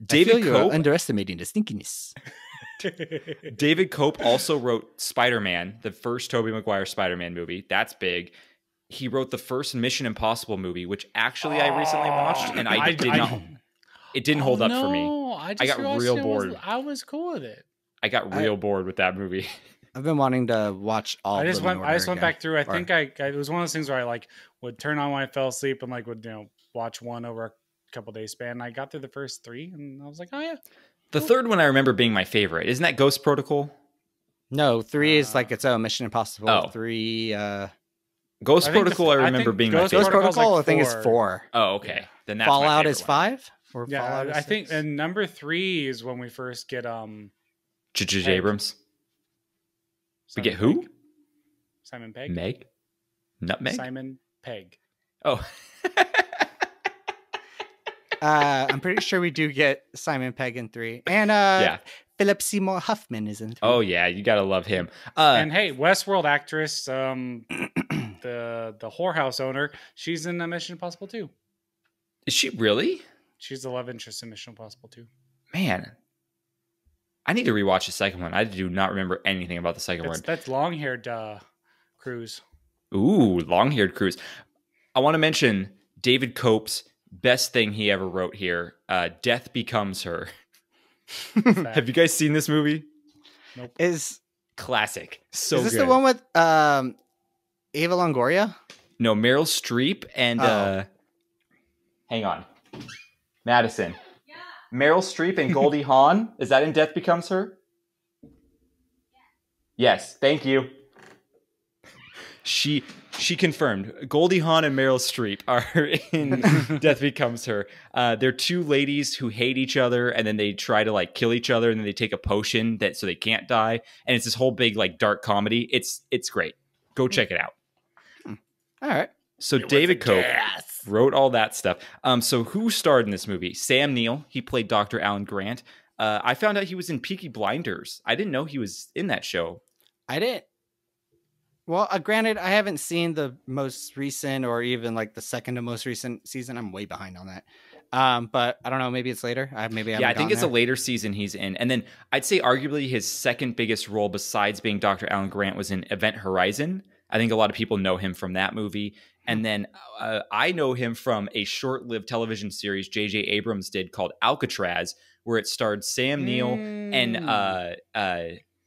David Cope underestimating the stinkiness. David Cope also wrote Spider-Man, the first Tobey Maguire Spider-Man movie. That's big. He wrote the first Mission Impossible movie, which actually I recently watched, and I did not. It didn't hold up for me. I got real bored. I was cool with it. I got real bored with that movie. I've been wanting to watch all. I just went back through. I Or- think it was one of those things where I like would turn on when I fell asleep and like would watch one over a couple days span. And I got through the first three, and I was like, oh yeah. The third one I remember being my favorite. Isn't that Ghost Protocol? No, 3 is like its own Mission Impossible. Oh. 3. Ghost I think Protocol I remember being my Ghost favorite. Ghost Protocol's Protocol, like I think, is 4. 4. Oh, okay. Then that's my Fallout favorite is one. 5. Or Yeah, Fallout is I think 6? and number 3 is when we first get J.J. Pegg. Abrams. We Simon get who? Pegg. Simon Pegg. Meg? Nutmeg? Simon Pegg. Oh. I'm pretty sure we do get Simon Pegg in 3. And Philip Seymour Huffman is in 3. Oh, yeah. You got to love him. And hey, Westworld actress, the whorehouse owner, she's in Mission Impossible 2. Is she really? She's the love interest in Mission Impossible 2. Man. I need to rewatch the second one. I do not remember anything about the second one. That's long-haired Cruz. Ooh, long-haired Cruz. I want to mention David Cope's best thing he ever wrote here. Death Becomes Her. Have you guys seen this movie? Nope. Is Classic. So this good. the one with Ava Longoria? No, Meryl Streep and hang on. Madison. Yeah. Meryl Streep and Goldie Hawn. Is that in Death Becomes Her? Yes, thank you. She confirmed. Goldie Hawn and Meryl Streep are in Death Becomes Her. They're two ladies who hate each other, and then they try to like kill each other, and then they take a potion so they can't die. And it's this whole big like dark comedy. It's great. Go check it out. All right. So David Cope wrote all that stuff. So who starred in this movie? Sam Neill. He played Dr. Alan Grant. I found out he was in Peaky Blinders. I didn't know he was in that show. I didn't. Well, granted, I haven't seen the most recent or even like the second to most recent season. I'm way behind on that. But I don't know. Maybe it's later. Maybe I think it's a later season he's in. And then I'd say arguably his second biggest role besides being Dr. Alan Grant was in Event Horizon. I think a lot of people know him from that movie. And then I know him from a short-lived television series J.J. Abrams did called Alcatraz, where it starred Sam Neill and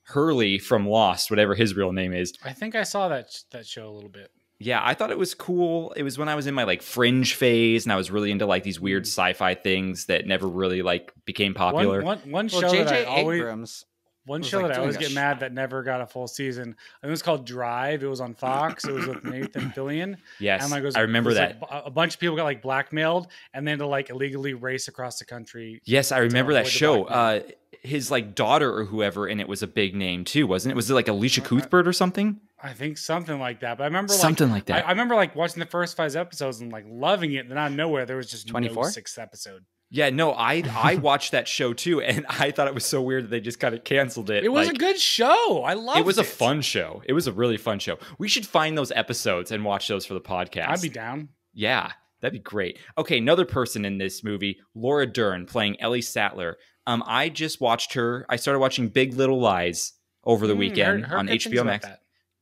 Hurley from Lost, whatever his real name is. I think I saw that show a little bit. Yeah, I thought it was cool. It was when I was in my like fringe phase, and I was really into like these weird sci-fi things that never really like became popular. One show J.J. that I always Abrams one show that I always get mad that never got a full season. I think it was called Drive. It was on Fox. It was with Nathan Fillion. Yes, and like I remember that. Like a bunch of people got like blackmailed, and then to like illegally race across the country. Yes, I remember that show. His like daughter or whoever in it was a big name too, wasn't it? Was it like Alicia Cuthbert or something? I think something like that. But I remember something like that. I remember like watching the first 5 episodes and like loving it. And then out of nowhere, there was just 24? no 6th episode. Yeah, no, I watched that show too, and I thought it was so weird that they just kind of canceled it. It was a good show. I loved it. It was a fun show. It was a really fun show. We should find those episodes and watch those for the podcast. I'd be down. Yeah, that'd be great. Okay, another person in this movie, Laura Dern, playing Ellie Sattler. I just watched her. I started watching Big Little Lies over the weekend on HBO Max.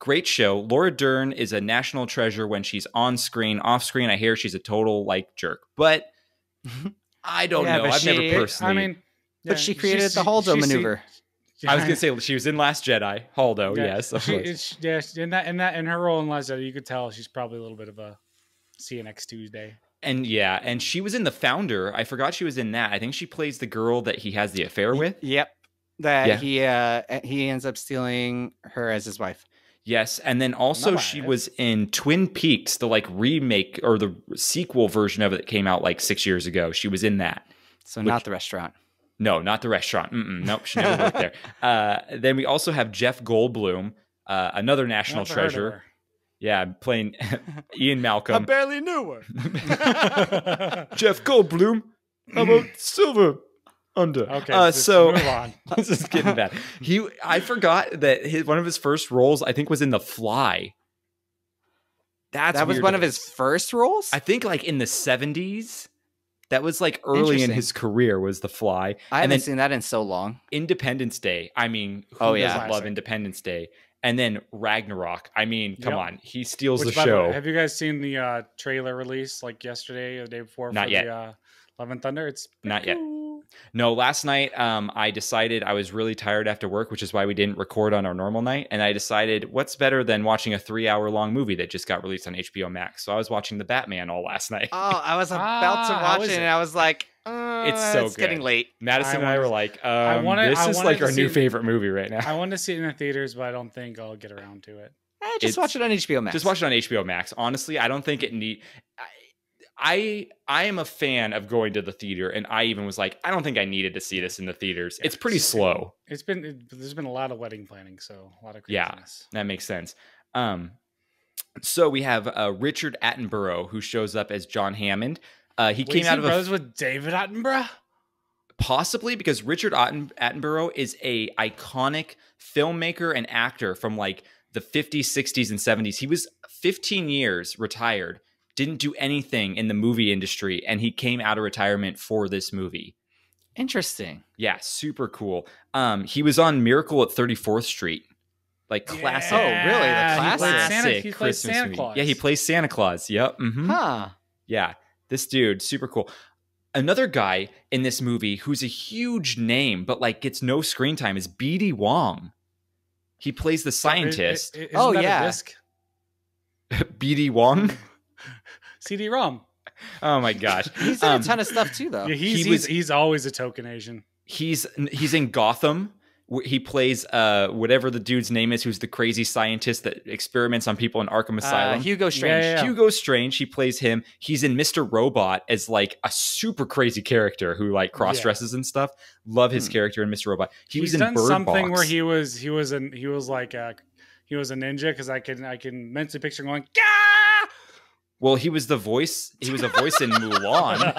Great show. Laura Dern is a national treasure when she's on screen. Off screen, I hear she's a total like jerk. But I don't know. I've never personally. But she created the Holdo maneuver. I was gonna say she was in Last Jedi. Holdo, yes. In her role in Last Jedi, you could tell she's probably a little bit of a see you next Tuesday. And she was in The Founder. I forgot she was in that. I think she plays the girl that he has the affair with. Yep. He ends up stealing her as his wife. Yes, and then also she was in Twin Peaks, the like remake or the sequel version of it that came out like 6 years ago. She was in that. So not the restaurant. No, not the restaurant. Nope, she never worked there. Then we also have Jeff Goldblum, another national treasure. Yeah, playing Ian Malcolm. I barely knew her. Jeff Goldblum. How about Silver Under? Okay, so move on. This is getting bad. I forgot that one of his first roles, I think, was in The Fly. That was one of his first roles? I think like in the 70s. That was like early in his career was The Fly. I haven't seen that in so long. Independence Day. I mean, who doesn't love Independendence Day? And then Ragnarok. I mean, come on. He steals the show. Have you guys seen the trailer release like yesterday or the day before? Not yet. The Love and Thunder? It's not yet. No, last night I decided I was really tired after work, which is why we didn't record on our normal night. And I decided what's better than watching a 3-hour-long movie that just got released on HBO Max. So I was watching The Batman all last night. Oh, I was about to watch it and I was like, it's getting late. Madison and I were like, this is like our new favorite movie right now. I want to see it in the theaters, but I don't think I'll get around to it. Just watch it on HBO Max. Just watch it on HBO Max. Honestly, I don't think it need. I am a fan of going to the theater, and I even was like, I don't think I needed to see this in the theaters. Yeah, it's pretty slow. There's been a lot of wedding planning, so a lot of craziness. Yeah, that makes sense. So we have Richard Attenborough, who shows up as John Hammond. He came out of brothers with David Attenborough? Possibly, because Richard Attenborough is a iconic filmmaker and actor from like the 50s, 60s, and 70s. He was 15 years retired. Didn't do anything in the movie industry, and he came out of retirement for this movie. Interesting. Yeah, super cool. He was on Miracle at 34th Street. Like classic. Oh, really? The classic? He plays Santa Claus. Yeah, he plays Santa Claus. Yep. Mm-hmm. Huh. Yeah, this dude, super cool. Another guy in this movie who's a huge name, but like gets no screen time is B.D. Wong. He plays the scientist. Isn't that a disc? B.D. Wong? CD-ROM. Oh my gosh. He's in a ton of stuff too, though. Yeah, he's always a token Asian. He's in Gotham. He plays whatever the dude's name is, who's the crazy scientist that experiments on people in Arkham Asylum. Hugo Strange. Yeah. Hugo Strange. He plays him. He's in Mr. Robot as like a super crazy character who like cross dresses and stuff. Love his character in Mr. Robot. He's in done Bird something Box. where he was a ninja because I can mentally picture him going Gah! Well, he was the voice. He was a voice in Mulan.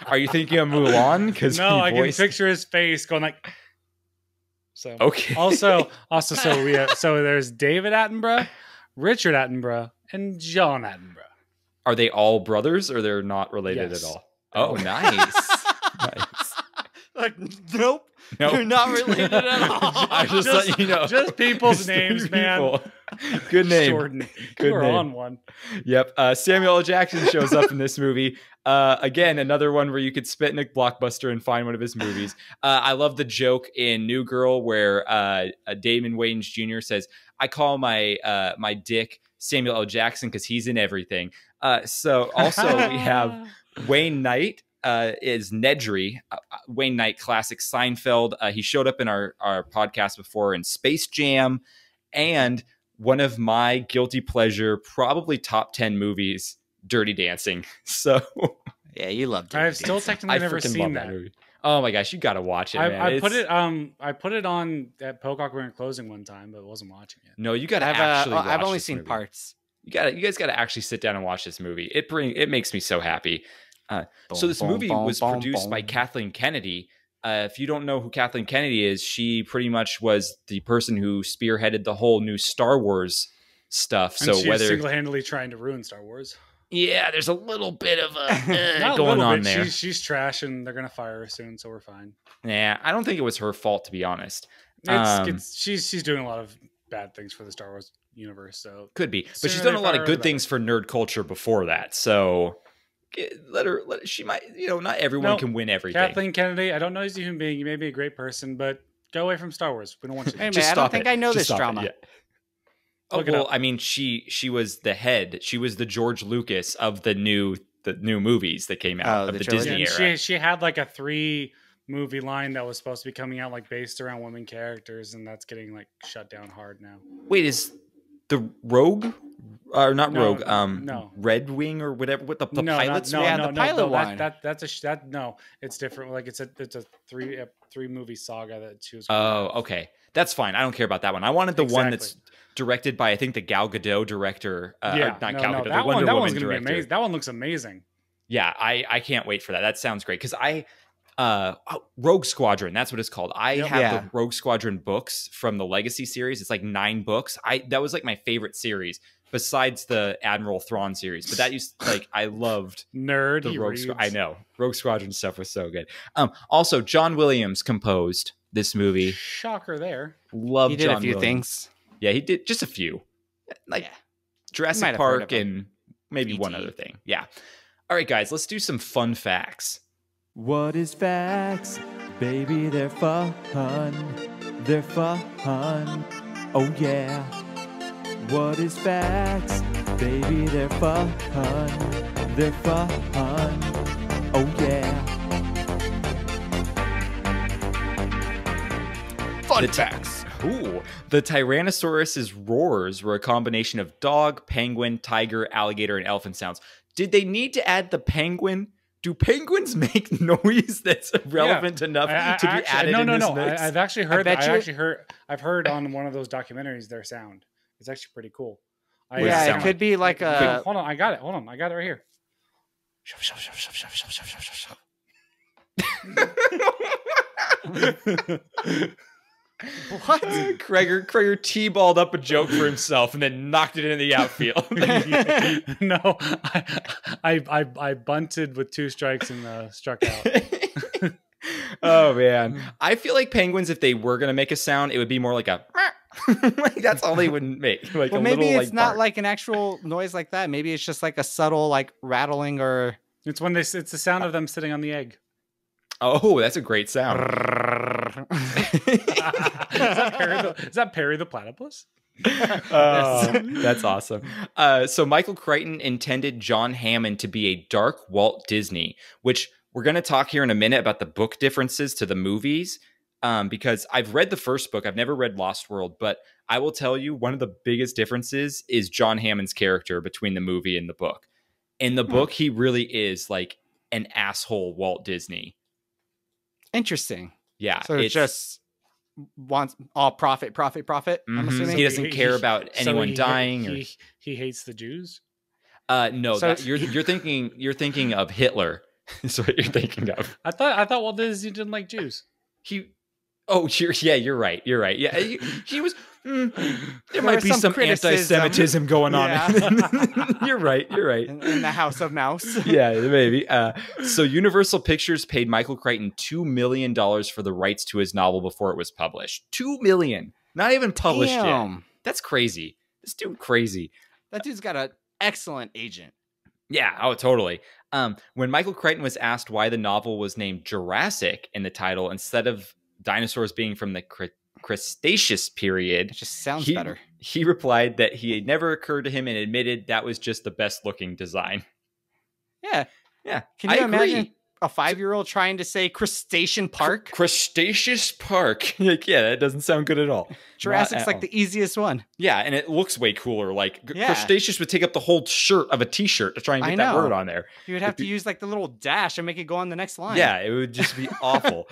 Are you thinking of Mulan? Because no, I can picture his face going like. So okay. Also, so there's David Attenborough, Richard Attenborough, and John Attenborough. Are they all brothers, or they're not related at all? Oh, nice. Nice. Like, nope. Nope. You're not related at all. I just let you know. Just people's Just names, man. Good name. Jordan, Good you were name. on one. Yep. Samuel L. Jackson shows up in this movie. Again, another one where you could spit in a Blockbuster and find one of his movies. I love the joke in New Girl where Damon Wayans Jr. says, "I call my dick Samuel L. Jackson because he's in everything." So also we have Wayne Knight. Is Nedry, Wayne Knight, classic Seinfeld. He showed up in our podcast before in Space Jam, and one of my guilty pleasure, probably top 10 movies, Dirty Dancing. So Yeah, you love Dirty I've still Dancing. technically never seen that. movie. Oh my gosh, you got to watch it, man. I put it on at Pocock when we were closing one time, but wasn't watching it. No, you got to actually watch I've only this seen movie. parts. You guys got to actually sit down and watch this movie. It makes me so happy. So this movie was produced by Kathleen Kennedy. If you don't know who Kathleen Kennedy is, she pretty much was the person who spearheaded the whole new Star Wars stuff. And So she's whether single-handedly trying to ruin Star Wars. yeah, there's a little bit of Not a going little on bit. there. She's trash, and they're gonna fire her soon, so we're fine. Yeah, I don't think it was her fault, to be honest. She's doing a lot of bad things for the Star Wars universe. So Could be, but Sooner she's they done a lot fire of her, good the things for nerd culture before that. So let her. She might. Not everyone No, can win everything. Kathleen Kennedy, I don't know he's a human being. You may be a great person, but go away from Star Wars. We don't want you. Hey, To. man, I don't think I know this drama. Oh, Look it well, up. I mean, she was the head. She was the George Lucas of the new movies that came out of the the trilogy. Disney And era. she had like a 3-movie line that was supposed to be coming out like based around women characters, and that's getting like shut down hard now. Wait, is the Rogue or not No, Rogue? no. Red Wing or whatever. What the No, pilots? no, Yeah, no, the no, pilot no, one. No, it's different. Like it's a 3-movie saga that she was. Oh, okay. That's fine. I don't care about that one. I wanted the one that's Exactly. directed by, I think, the Gal Gadot director. Gal Gadot, that the one. Wonder That Woman one's gonna director. be amazing. That one looks amazing. Yeah, I can't wait for that. That sounds great because Rogue Squadron. That's what it's called. I Yep. have Yeah. the Rogue Squadron books from the Legacy series. It's like 9 books. That was like my favorite series besides the Admiral Thrawn series. But that used I loved Nerd. the he Rogue. reads. I know Rogue Squadron stuff was so good. Also, John Williams composed this movie. Shocker there. Love He did John a few Williams. things. Yeah, he did just a few, like Yeah. You might Jurassic have heard Park of him. and maybe one E.T.. other thing. Yeah. All right, guys, let's do some fun facts. What is facts? Baby, they're fun. They're fun. Oh yeah. What is facts? Baby, they're fun. They're fun. Oh yeah. Fun The facts. Ooh. The Tyrannosaurus's roars were a combination of dog, penguin, tiger, alligator, and elephant sounds. Did they need to add the penguin? Do penguins make noise that's relevant enough to be added in this mix? I've actually heard. bet you- I've heard on one of those documentaries their sound. It's actually pretty cool. What does it Yeah, sound it could be like a. Hold on, I got it. Hold on, I got it right here. What? Krager T-balled up a joke for himself and then knocked it into the outfield. No, I bunted with 2 strikes and struck out. Oh man, I feel like penguins, if they were gonna make a sound, it would be more like a. Like that's all they would make. Like Well, a maybe little, it's like, not bark. like an actual noise like that. Maybe it's just like a subtle like rattling or. It's when it's the sound of them sitting on the egg. Oh, that's a great sound. Is that Perry the Platypus? Oh, that's awesome. So Michael Crichton intended John Hammond to be a dark Walt Disney, which we're going to talk here in a minute about the book differences to the movies. Because I've read the first book. I've never read Lost World, but I will tell you one of the biggest differences is John Hammond's character between the movie and the book. In the book, he really is like an asshole Walt Disney. Interesting. Yeah. So it's just wants all profit. I'm Mhm. assuming. He doesn't care about anyone dying. Or, He hates the Jews. no, So you're thinking of Hitler. Is what you're thinking of. I thought Walt Disney didn't like Jews. You're right. Yeah, he was. There there might be some anti-Semitism going on. You're right. In the House of Mouse. Yeah, maybe. So Universal Pictures paid Michael Crichton $2 million for the rights to his novel before it was published. $2 million. Not even published yet. That's crazy. This dude crazy. That dude's got an excellent agent. Yeah, oh, totally. When Michael Crichton was asked why the novel was named Jurassic in the title instead of dinosaurs being from the Cretaceous period, it just sounds better. He replied that he had never occurred to him and admitted that was just the best looking design. Yeah. Can you imagine a 5-year-old trying to say Crustacean Park? Cretaceous Park. Like, yeah, that doesn't sound good at all. Jurassic's like the easiest one. Yeah, and it looks way cooler. Like, Crustaceous would take up the whole shirt of a t-shirt to try and get that word on there. You would have to use like the little dash and make it go on the next line. Yeah, it would just be awful.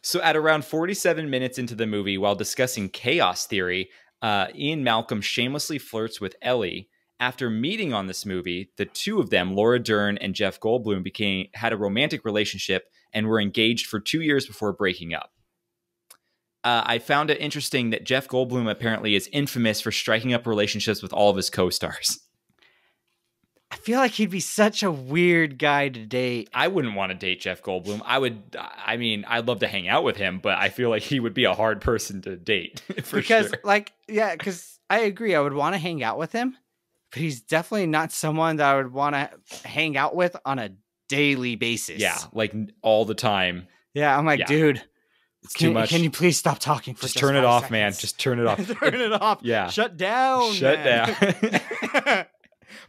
So at around 47 minutes into the movie, while discussing chaos theory, Ian Malcolm shamelessly flirts with Ellie. After meeting on this movie, the two of them, Laura Dern and Jeff Goldblum, had a romantic relationship and were engaged for 2 years before breaking up. I found it interesting that Jeff Goldblum apparently is infamous for striking up relationships with all of his co-stars. I feel like he'd be such a weird guy to date. I wouldn't want to date Jeff Goldblum. I'd love to hang out with him, but I feel like he would be a hard person to date. Because I agree. I would want to hang out with him. But he's definitely not someone that I would want to hang out with on a daily basis. Yeah, like all the time. Yeah, I'm like, dude, it's too much. Can you please stop talking for just turn it off, seconds? man. Just turn it off. Turn it off. Yeah. Shut down.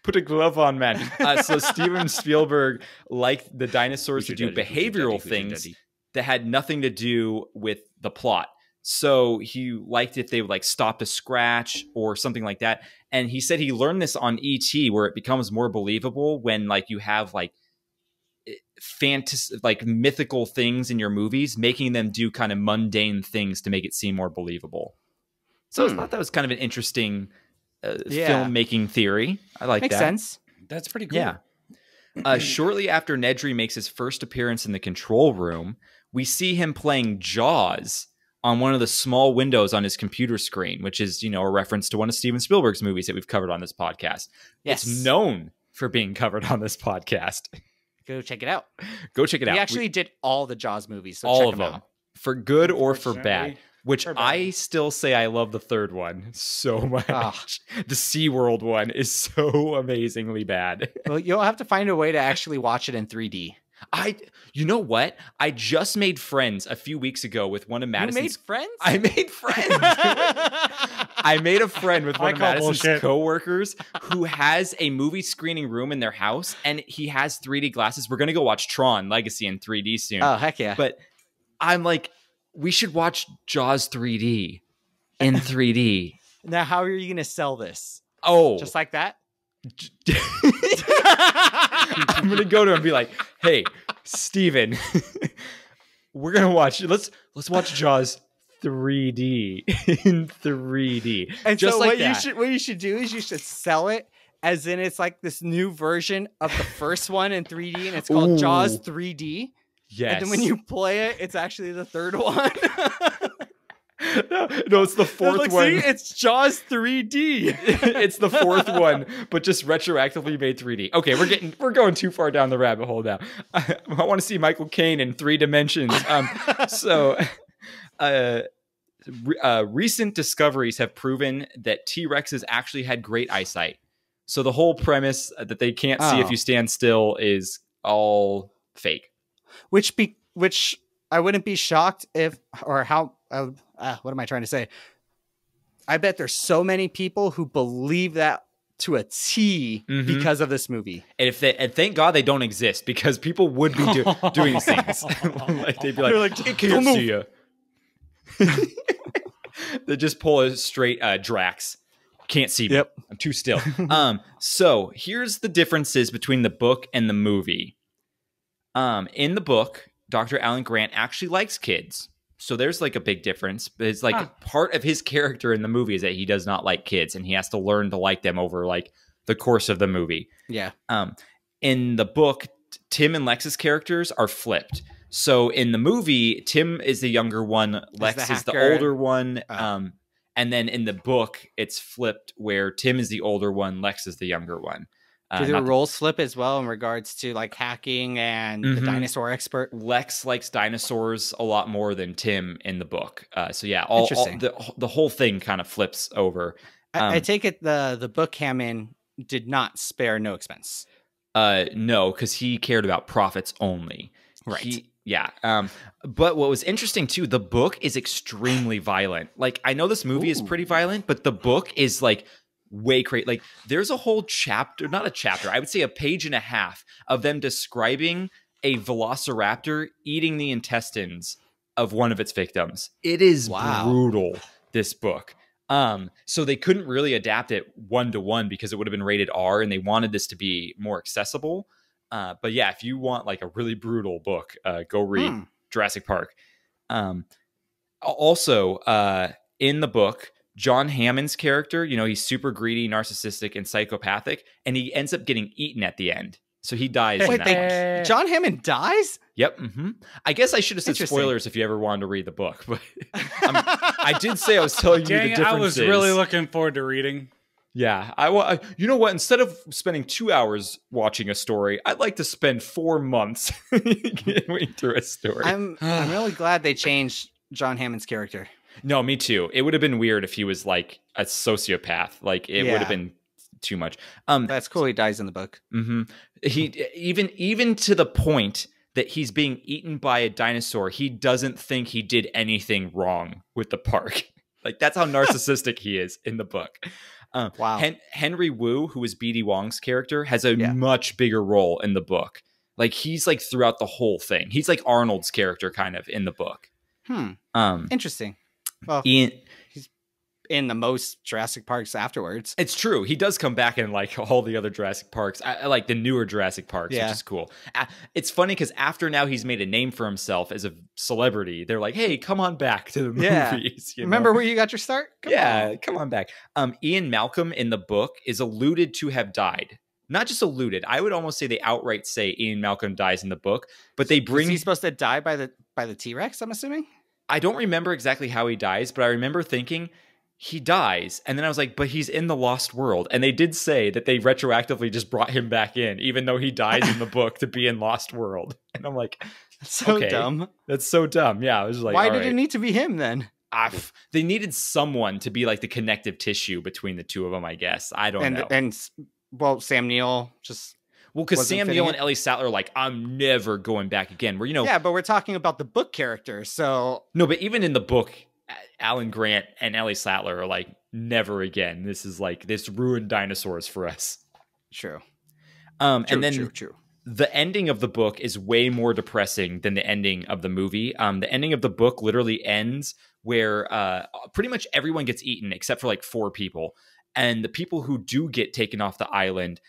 Put a glove on, man. So Steven Spielberg liked the dinosaurs to do behavioral things that had nothing to do with the plot. So he liked if they would like stop to scratch or something like that. And he said he learned this on E.T., where it becomes more believable when like you have like fantasy, like mythical things in your movies, making them do kind of mundane things to make it seem more believable. So I thought that was kind of an interesting filmmaking theory. I like that. Makes sense. That's pretty cool. Yeah. Shortly after Nedry makes his first appearance in the control room, we see him playing Jaws on one of the small windows on his computer screen, which is, a reference to one of Steven Spielberg's movies that we've covered on this podcast. Yes. It's known for being covered on this podcast. Go check it out. Go check it out. We actually did all the Jaws movies. So all check of them. For good or for bad. Which For bad. I still say I love the third one so much. The SeaWorld one is so amazingly bad. Well, you'll have to find a way to actually watch it in 3D. You know what? I just made friends a few weeks ago with one of Madison's. You made friends? I made friends. I made a friend with one of Madison's coworkers who has a movie screening room in their house, and he has 3D glasses. We're gonna go watch Tron Legacy in 3D soon. Oh, heck yeah! But I'm like, we should watch Jaws 3D in 3D. Now, how are you gonna sell this? Oh, just like that? I'm gonna go to him and be like, "Hey, Steven, we're gonna watch. Let's watch Jaws 3D in 3D." And just so like what you should do is you should sell it as in it's like this new version of the first one in 3D, and it's called Jaws 3D. Yes. And then when you play it, it's actually the third one. No, it's the fourth one. See, it's Jaws 3D. It's the fourth one, but just retroactively made 3D. Okay, we're going too far down the rabbit hole now. I want to see Michael Caine in 3 dimensions. Recent discoveries have proven that T-Rexes actually had great eyesight. So the whole premise that they can't see if you stand still is all fake. Which I wouldn't be shocked if, or how, what am I trying to say? I bet there's so many people who believe that to a T because of this movie. And thank God they don't exist, because people would be doing these things. Like, they'd be like, I can't see you. They just pull a straight Drax. Can't see me. Yep. I'm too still. So here's the differences between the book and the movie. In the book, Dr. Alan Grant actually likes kids. So there's like a big difference. But it's like part of his character in the movie is that he does not like kids, and he has to learn to like them over like the course of the movie. Yeah. In the book, Tim and Lex's characters are flipped. So in the movie, Tim is the younger one, Lex is the older one. And then in the book, it's flipped where Tim is the older one, Lex is the younger one. Do the roles flip as well in regards to like hacking and the dinosaur expert? Lex likes dinosaurs a lot more than Tim in the book. So yeah, the whole thing kind of flips over. I take it the book Hammond did not spare no expense. No, because he cared about profits only. Right. But what was interesting too, the book is extremely violent. Like, I know this movie is pretty violent, but the book is like way crazy. Like, there's a whole chapter, not a chapter, I would say a page and a half of them describing a velociraptor eating the intestines of one of its victims. It is brutal, this book. So they couldn't really adapt it 1-to-1 because it would have been rated R, and they wanted this to be more accessible. But yeah, if you want like a really brutal book, go read Jurassic Park. Also, in the book, John Hammond's character, he's super greedy, narcissistic, and psychopathic, and he ends up getting eaten at the end. So he dies. Wait, John Hammond dies? Yep. I guess I should have said spoilers if you ever wanted to read the book, but I did say I was telling you the differences. I was really looking forward to reading. Yeah, you know what? Instead of spending 2 hours watching a story, I'd like to spend 4 months getting through a story. I'm really glad they changed John Hammond's character. No, me too. It would have been weird if he was like a sociopath. Like, it would have been too much. That's cool. He dies in the book. He even to the point that he's being eaten by a dinosaur, he doesn't think he did anything wrong with the park. Like, that's how narcissistic he is in the book. Wow. Henry Wu, who is B.D. Wong's character, has a much bigger role in the book. Like, he's like throughout the whole thing. He's like Arnold's character kind of in the book. Interesting. Well, he's in the most Jurassic Parks afterwards. It's true. He does come back in like all the other Jurassic Parks. I like the newer Jurassic Parks, which is cool. It's funny because after now he's made a name for himself as a celebrity. They're like, hey, come on back to the movies. Remember where you got your start? Come on back. Ian Malcolm in the book is alluded to have died. Not just alluded. I would almost say they outright say Ian Malcolm dies in the book, but they bring... Is he supposed to die by the T-Rex, I'm assuming? I don't remember exactly how he dies, but I remember thinking he dies. And then I was like, but he's in the Lost World. And they did say that they retroactively just brought him back in, even though he dies in the book to be in Lost World. And I'm like, that's so dumb. That's so dumb. Yeah. I was like, why did it need to be him then? They needed someone to be like the connective tissue between the two of them, I guess. I don't know. And well, Sam Neill just... Well, because Sam Neill and Ellie Sattler are like, I'm never going back again. Where, yeah, but we're talking about the book character, so... No, but even in the book, Alan Grant and Ellie Sattler are like, never again. This is like, this ruined dinosaurs for us. True. And then the ending of the book is way more depressing than the ending of the movie. The ending of the book literally ends where pretty much everyone gets eaten except for like 4 people. And the people who do get taken off the island...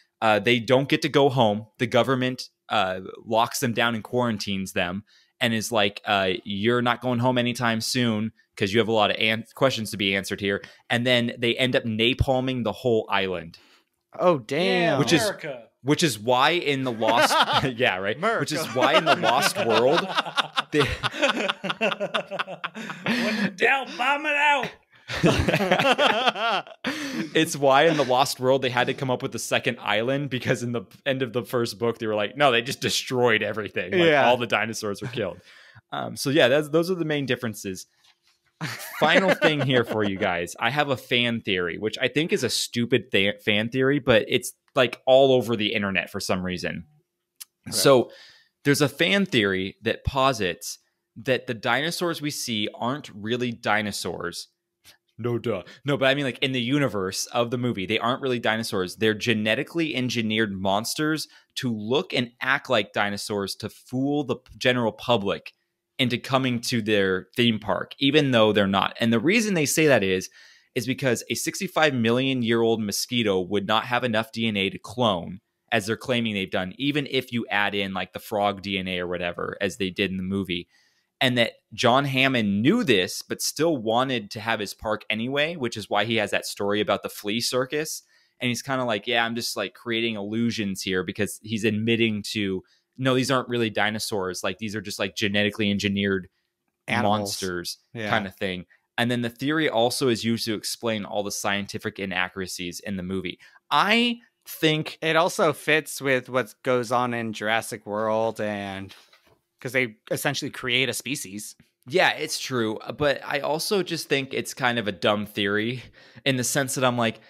they don't get to go home. The government locks them down and quarantines them and is like, you're not going home anytime soon because you have a lot of questions to be answered here. And then they end up napalming the whole island. Oh, damn. Which is why in the Lost... yeah, right? America. Which is why in the Lost World... When down, bomb it out! It's why in the Lost World they had to come up with the second island, because in the end of the first book they were like, no, they just destroyed everything. Like, all the dinosaurs were killed. So yeah, those are the main differences. Final thing here for you guys. I have a fan theory, which I think is a stupid fan theory, but it's like all over the internet for some reason. Right. So there's a fan theory that posits that the dinosaurs we see aren't really dinosaurs. No, duh. No, but I mean, like, in the universe of the movie, they aren't really dinosaurs. They're genetically engineered monsters to look and act like dinosaurs to fool the general public into coming to their theme park, even though they're not. And the reason they say that is because a 65 million year old mosquito would not have enough DNA to clone, as they're claiming they've done, even if you add in like the frog DNA or whatever, as they did in the movie. And that John Hammond knew this, but still wanted to have his park anyway, which is why he has that story about the flea circus. And he's kind of like, yeah, I'm just like creating illusions here, because he's admitting to, no, these aren't really dinosaurs. Like, these are just like genetically engineered monsters kind of thing. And then the theory also is used to explain all the scientific inaccuracies in the movie. I think it also fits with what goes on in Jurassic World, and because they essentially create a species. Yeah, it's true. But I also just think it's kind of a dumb theory in the sense that I'm like,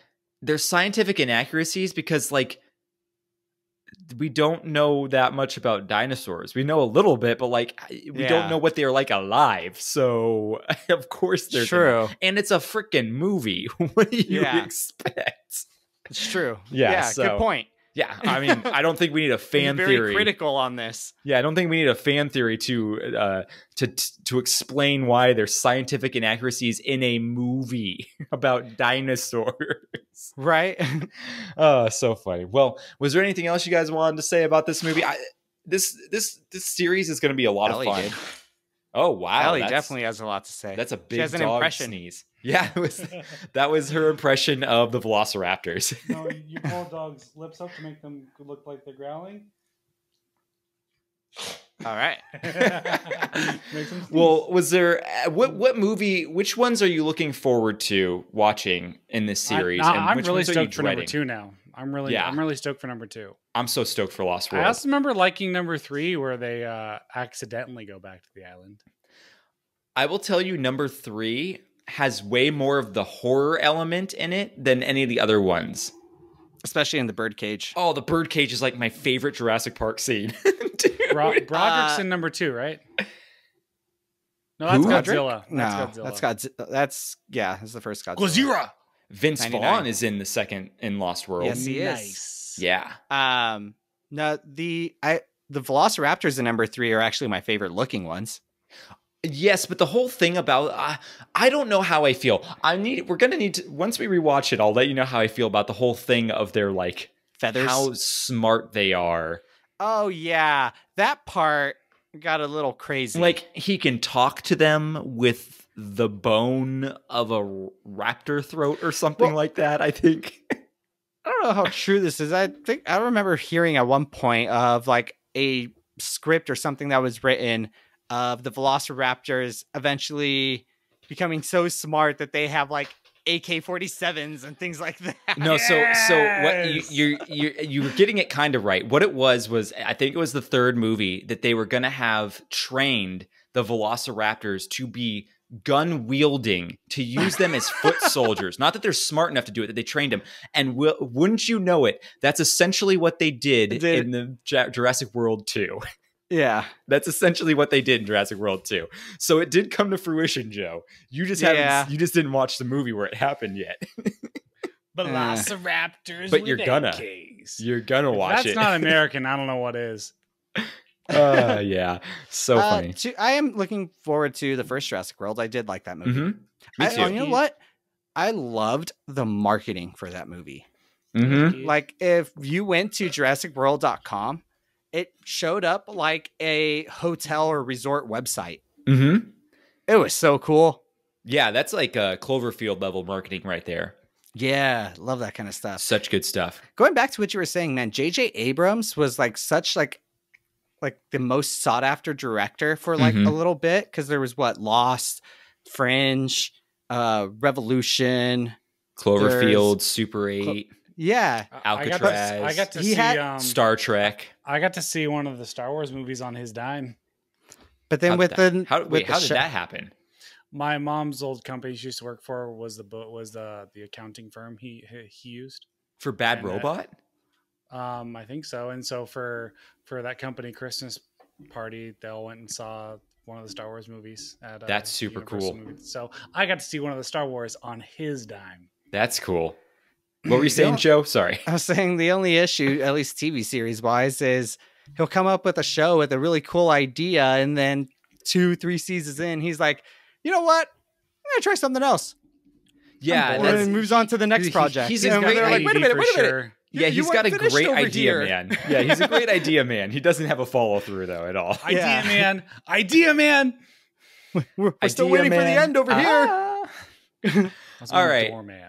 there's scientific inaccuracies because, like, we don't know that much about dinosaurs. We know a little bit, but like we don't know what they're like alive. So of course there's true. And it's a freaking movie. What do you expect? It's true. Yeah, so, good point. Yeah, I mean, I don't think we need a fan very theory. Critical on this. Yeah, I don't think we need a fan theory to explain why there's scientific inaccuracies in a movie about dinosaurs. Right? Oh, so funny. Well, was there anything else you guys wanted to say about this movie? This series is going to be a lot Ellie of fun. did. Oh wow, Ellie definitely has a lot to say. That's a big she has an dog impression. Sneeze. Yeah, that was her impression of the Velociraptors. No, you pull dog's lips up to make them look like they're growling. All right. Well, was there what movie? Which ones are you looking forward to watching in this series? I'm which really ones are you stoked for number dreading? 2 now. I'm really stoked for number 2. I'm so stoked for Lost World. I also remember liking number 3 where they accidentally go back to the island. I will tell you, number 3 has way more of the horror element in it than any of the other ones. Especially in the birdcage. Oh, the birdcage is like my favorite Jurassic Park scene. Broderick's in number 2, right? No, that's Who? Godzilla. No, That's Godzilla. that's the first Godzilla. Vince 99. Vaughn is in the second in Lost World. Yes, he is. Nice. Yeah. No, the Velociraptors in number 3 are actually my favorite looking ones. Yes, but the whole thing about I don't know how I feel. We're gonna need to, once we rewatch it, I'll let you know how I feel about the whole thing of their like Feathers, how smart they are. Oh yeah, that part got a little crazy. Like he can talk to them with the bone of a raptor throat or something like that. I think. I don't know how true this is. I think I remember hearing at one point of like a script or something that was written of the Velociraptors eventually becoming so smart that they have like AK-47s and things like that. No, so what you were getting it kind of right. What it was I think it was the third movie that they were going to have trained the Velociraptors to be gun wielding, to use them as foot soldiers. Not that they're smart enough to do it, that they trained them. And wouldn't you know it, that's essentially what they did in the Jurassic World 2. Yeah. That's essentially what they did in Jurassic World 2. So it did come to fruition, Joe. You just didn't watch the movie where it happened yet. Velociraptors, but you're gonna watch it. That's not American. I don't know what is. Yeah, so funny. I am looking forward to the first Jurassic World. I did like that movie. Mm-hmm. Me too. You know what? I loved the marketing for that movie. Mm-hmm. Like if you went to JurassicWorld.com, it showed up like a hotel or resort website. Mm-hmm. It was so cool. Yeah, that's like Cloverfield level marketing right there. Yeah, love that kind of stuff. Such good stuff. Going back to what you were saying, man, J.J. Abrams was like such like the most sought after director for like a little bit, because there was Lost, Fringe, Revolution, Cloverfield, Super 8. Yeah, Alcatraz. I got to see Star Trek. I got to see one of the Star Wars movies on his dime. But then how did that happen? My mom's old company she used to work for was the accounting firm he used For Bad Robot. I think so. And so for that company Christmas party, they all went and saw one of the Star Wars movies at that's super cool. So I got to see one of the Star Wars on his dime. That's cool. What were you saying, Joe? Sorry. I was saying the only issue, at least TV series wise, is he'll come up with a show with a really cool idea, and then 2-3 seasons in, he's like, you know what? I'm gonna try something else. Yeah, and then moves on to the next project. He's a great like, wait a minute. Yeah, he's got a great idea, here. man. Yeah, he's a great idea, man. He doesn't have a follow through though at all. Idea man. We're still waiting for the end over here. All right. Doorman.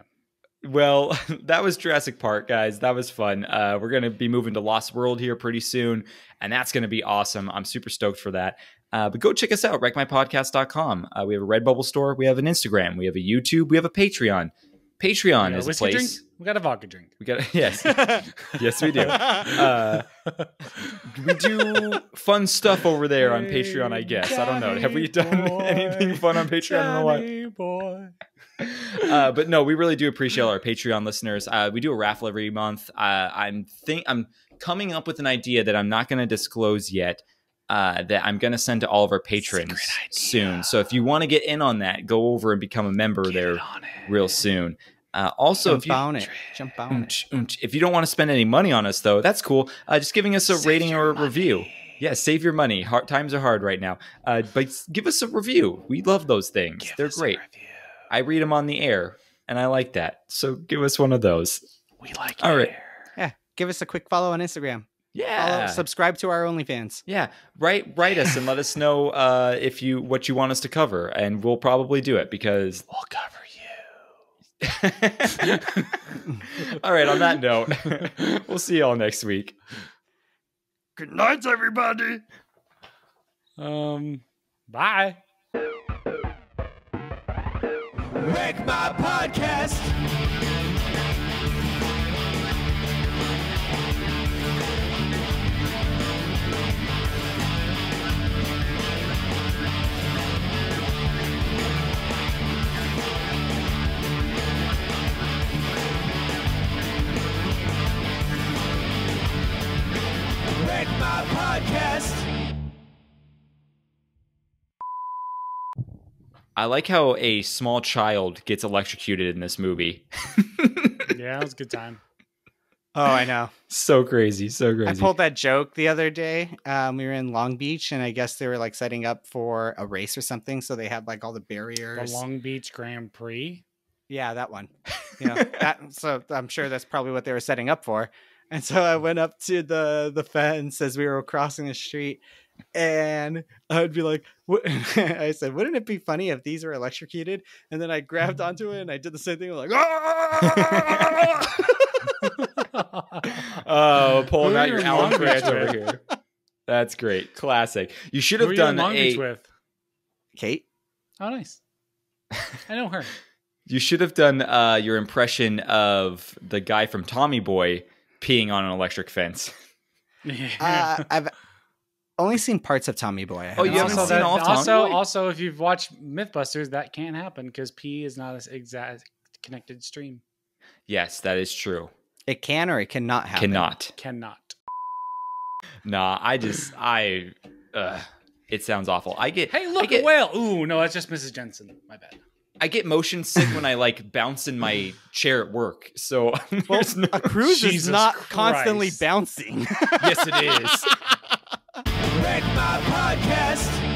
Well, that was Jurassic Park, guys. That was fun. We're going to be moving to Lost World here pretty soon, and that's going to be awesome. I'm super stoked for that. But go check us out, wreckmypodcast.com. We have a Redbubble store. We have an Instagram. We have a YouTube. We have a Patreon. Patreon is a place. Drink? We got a vodka drink. Yes. Yes, we do. We do fun stuff over there on Patreon, I guess. I don't know. Have we done anything fun on Patreon in a while? But no, we really do appreciate our Patreon listeners. We do a raffle every month. I'm coming up with an idea that I'm not going to disclose yet, that I'm going to send to all of our patrons soon. So if you want to get in on that, go over and become a member there real soon. Also, if you don't want to spend any money on us, though, that's cool. Just giving us a rating or a review. Yeah, save your money. Times are hard right now. But give us a review. We love those things. They're great. I read them on the air, and I like that. So give us one of those. We like all right. Yeah, give us a quick follow on Instagram. Yeah, subscribe to our OnlyFans. Yeah, write us and let us know what you want us to cover, and we'll probably do it because we'll cover you. All right, on that note, we'll see y'all next week. Good night, everybody. Bye. Wreck My Podcast. Wreck My Podcast. I like how a small child gets electrocuted in this movie. Yeah, it was a good time. Oh, I know. So crazy. I pulled that joke the other day. We were in Long Beach, and I guess they were like setting up for a race or something. So they had like all the barriers. The Long Beach Grand Prix. Yeah, that one. You know, so I'm sure that's probably what they were setting up for. And so I went up to the fence as we were crossing the street, and I would be like, I said, wouldn't it be funny if these were electrocuted? And then I grabbed onto it and I did the same thing. I'm like, oh, pulling out your Alan Grant over here. That's great. Classic. You should have done with Kate. Oh, nice. I know her. You should have done your impression of the guy from Tommy Boy peeing on an electric fence. I've only seen parts of Tommy Boy. Oh, you haven't seen all of Tommy Boy? Also, if you've watched Mythbusters, that can't happen because pee is not an exact connected stream. Yes, that is true. It can or it cannot happen. Cannot. Nah, it sounds awful. Hey, look, a whale. Ooh, no, that's just Mrs. Jensen. My bad. I get motion sick when I like bounce in my chair at work. So a cruise is not constantly bouncing. Yes, it is. Wreck My Podcast.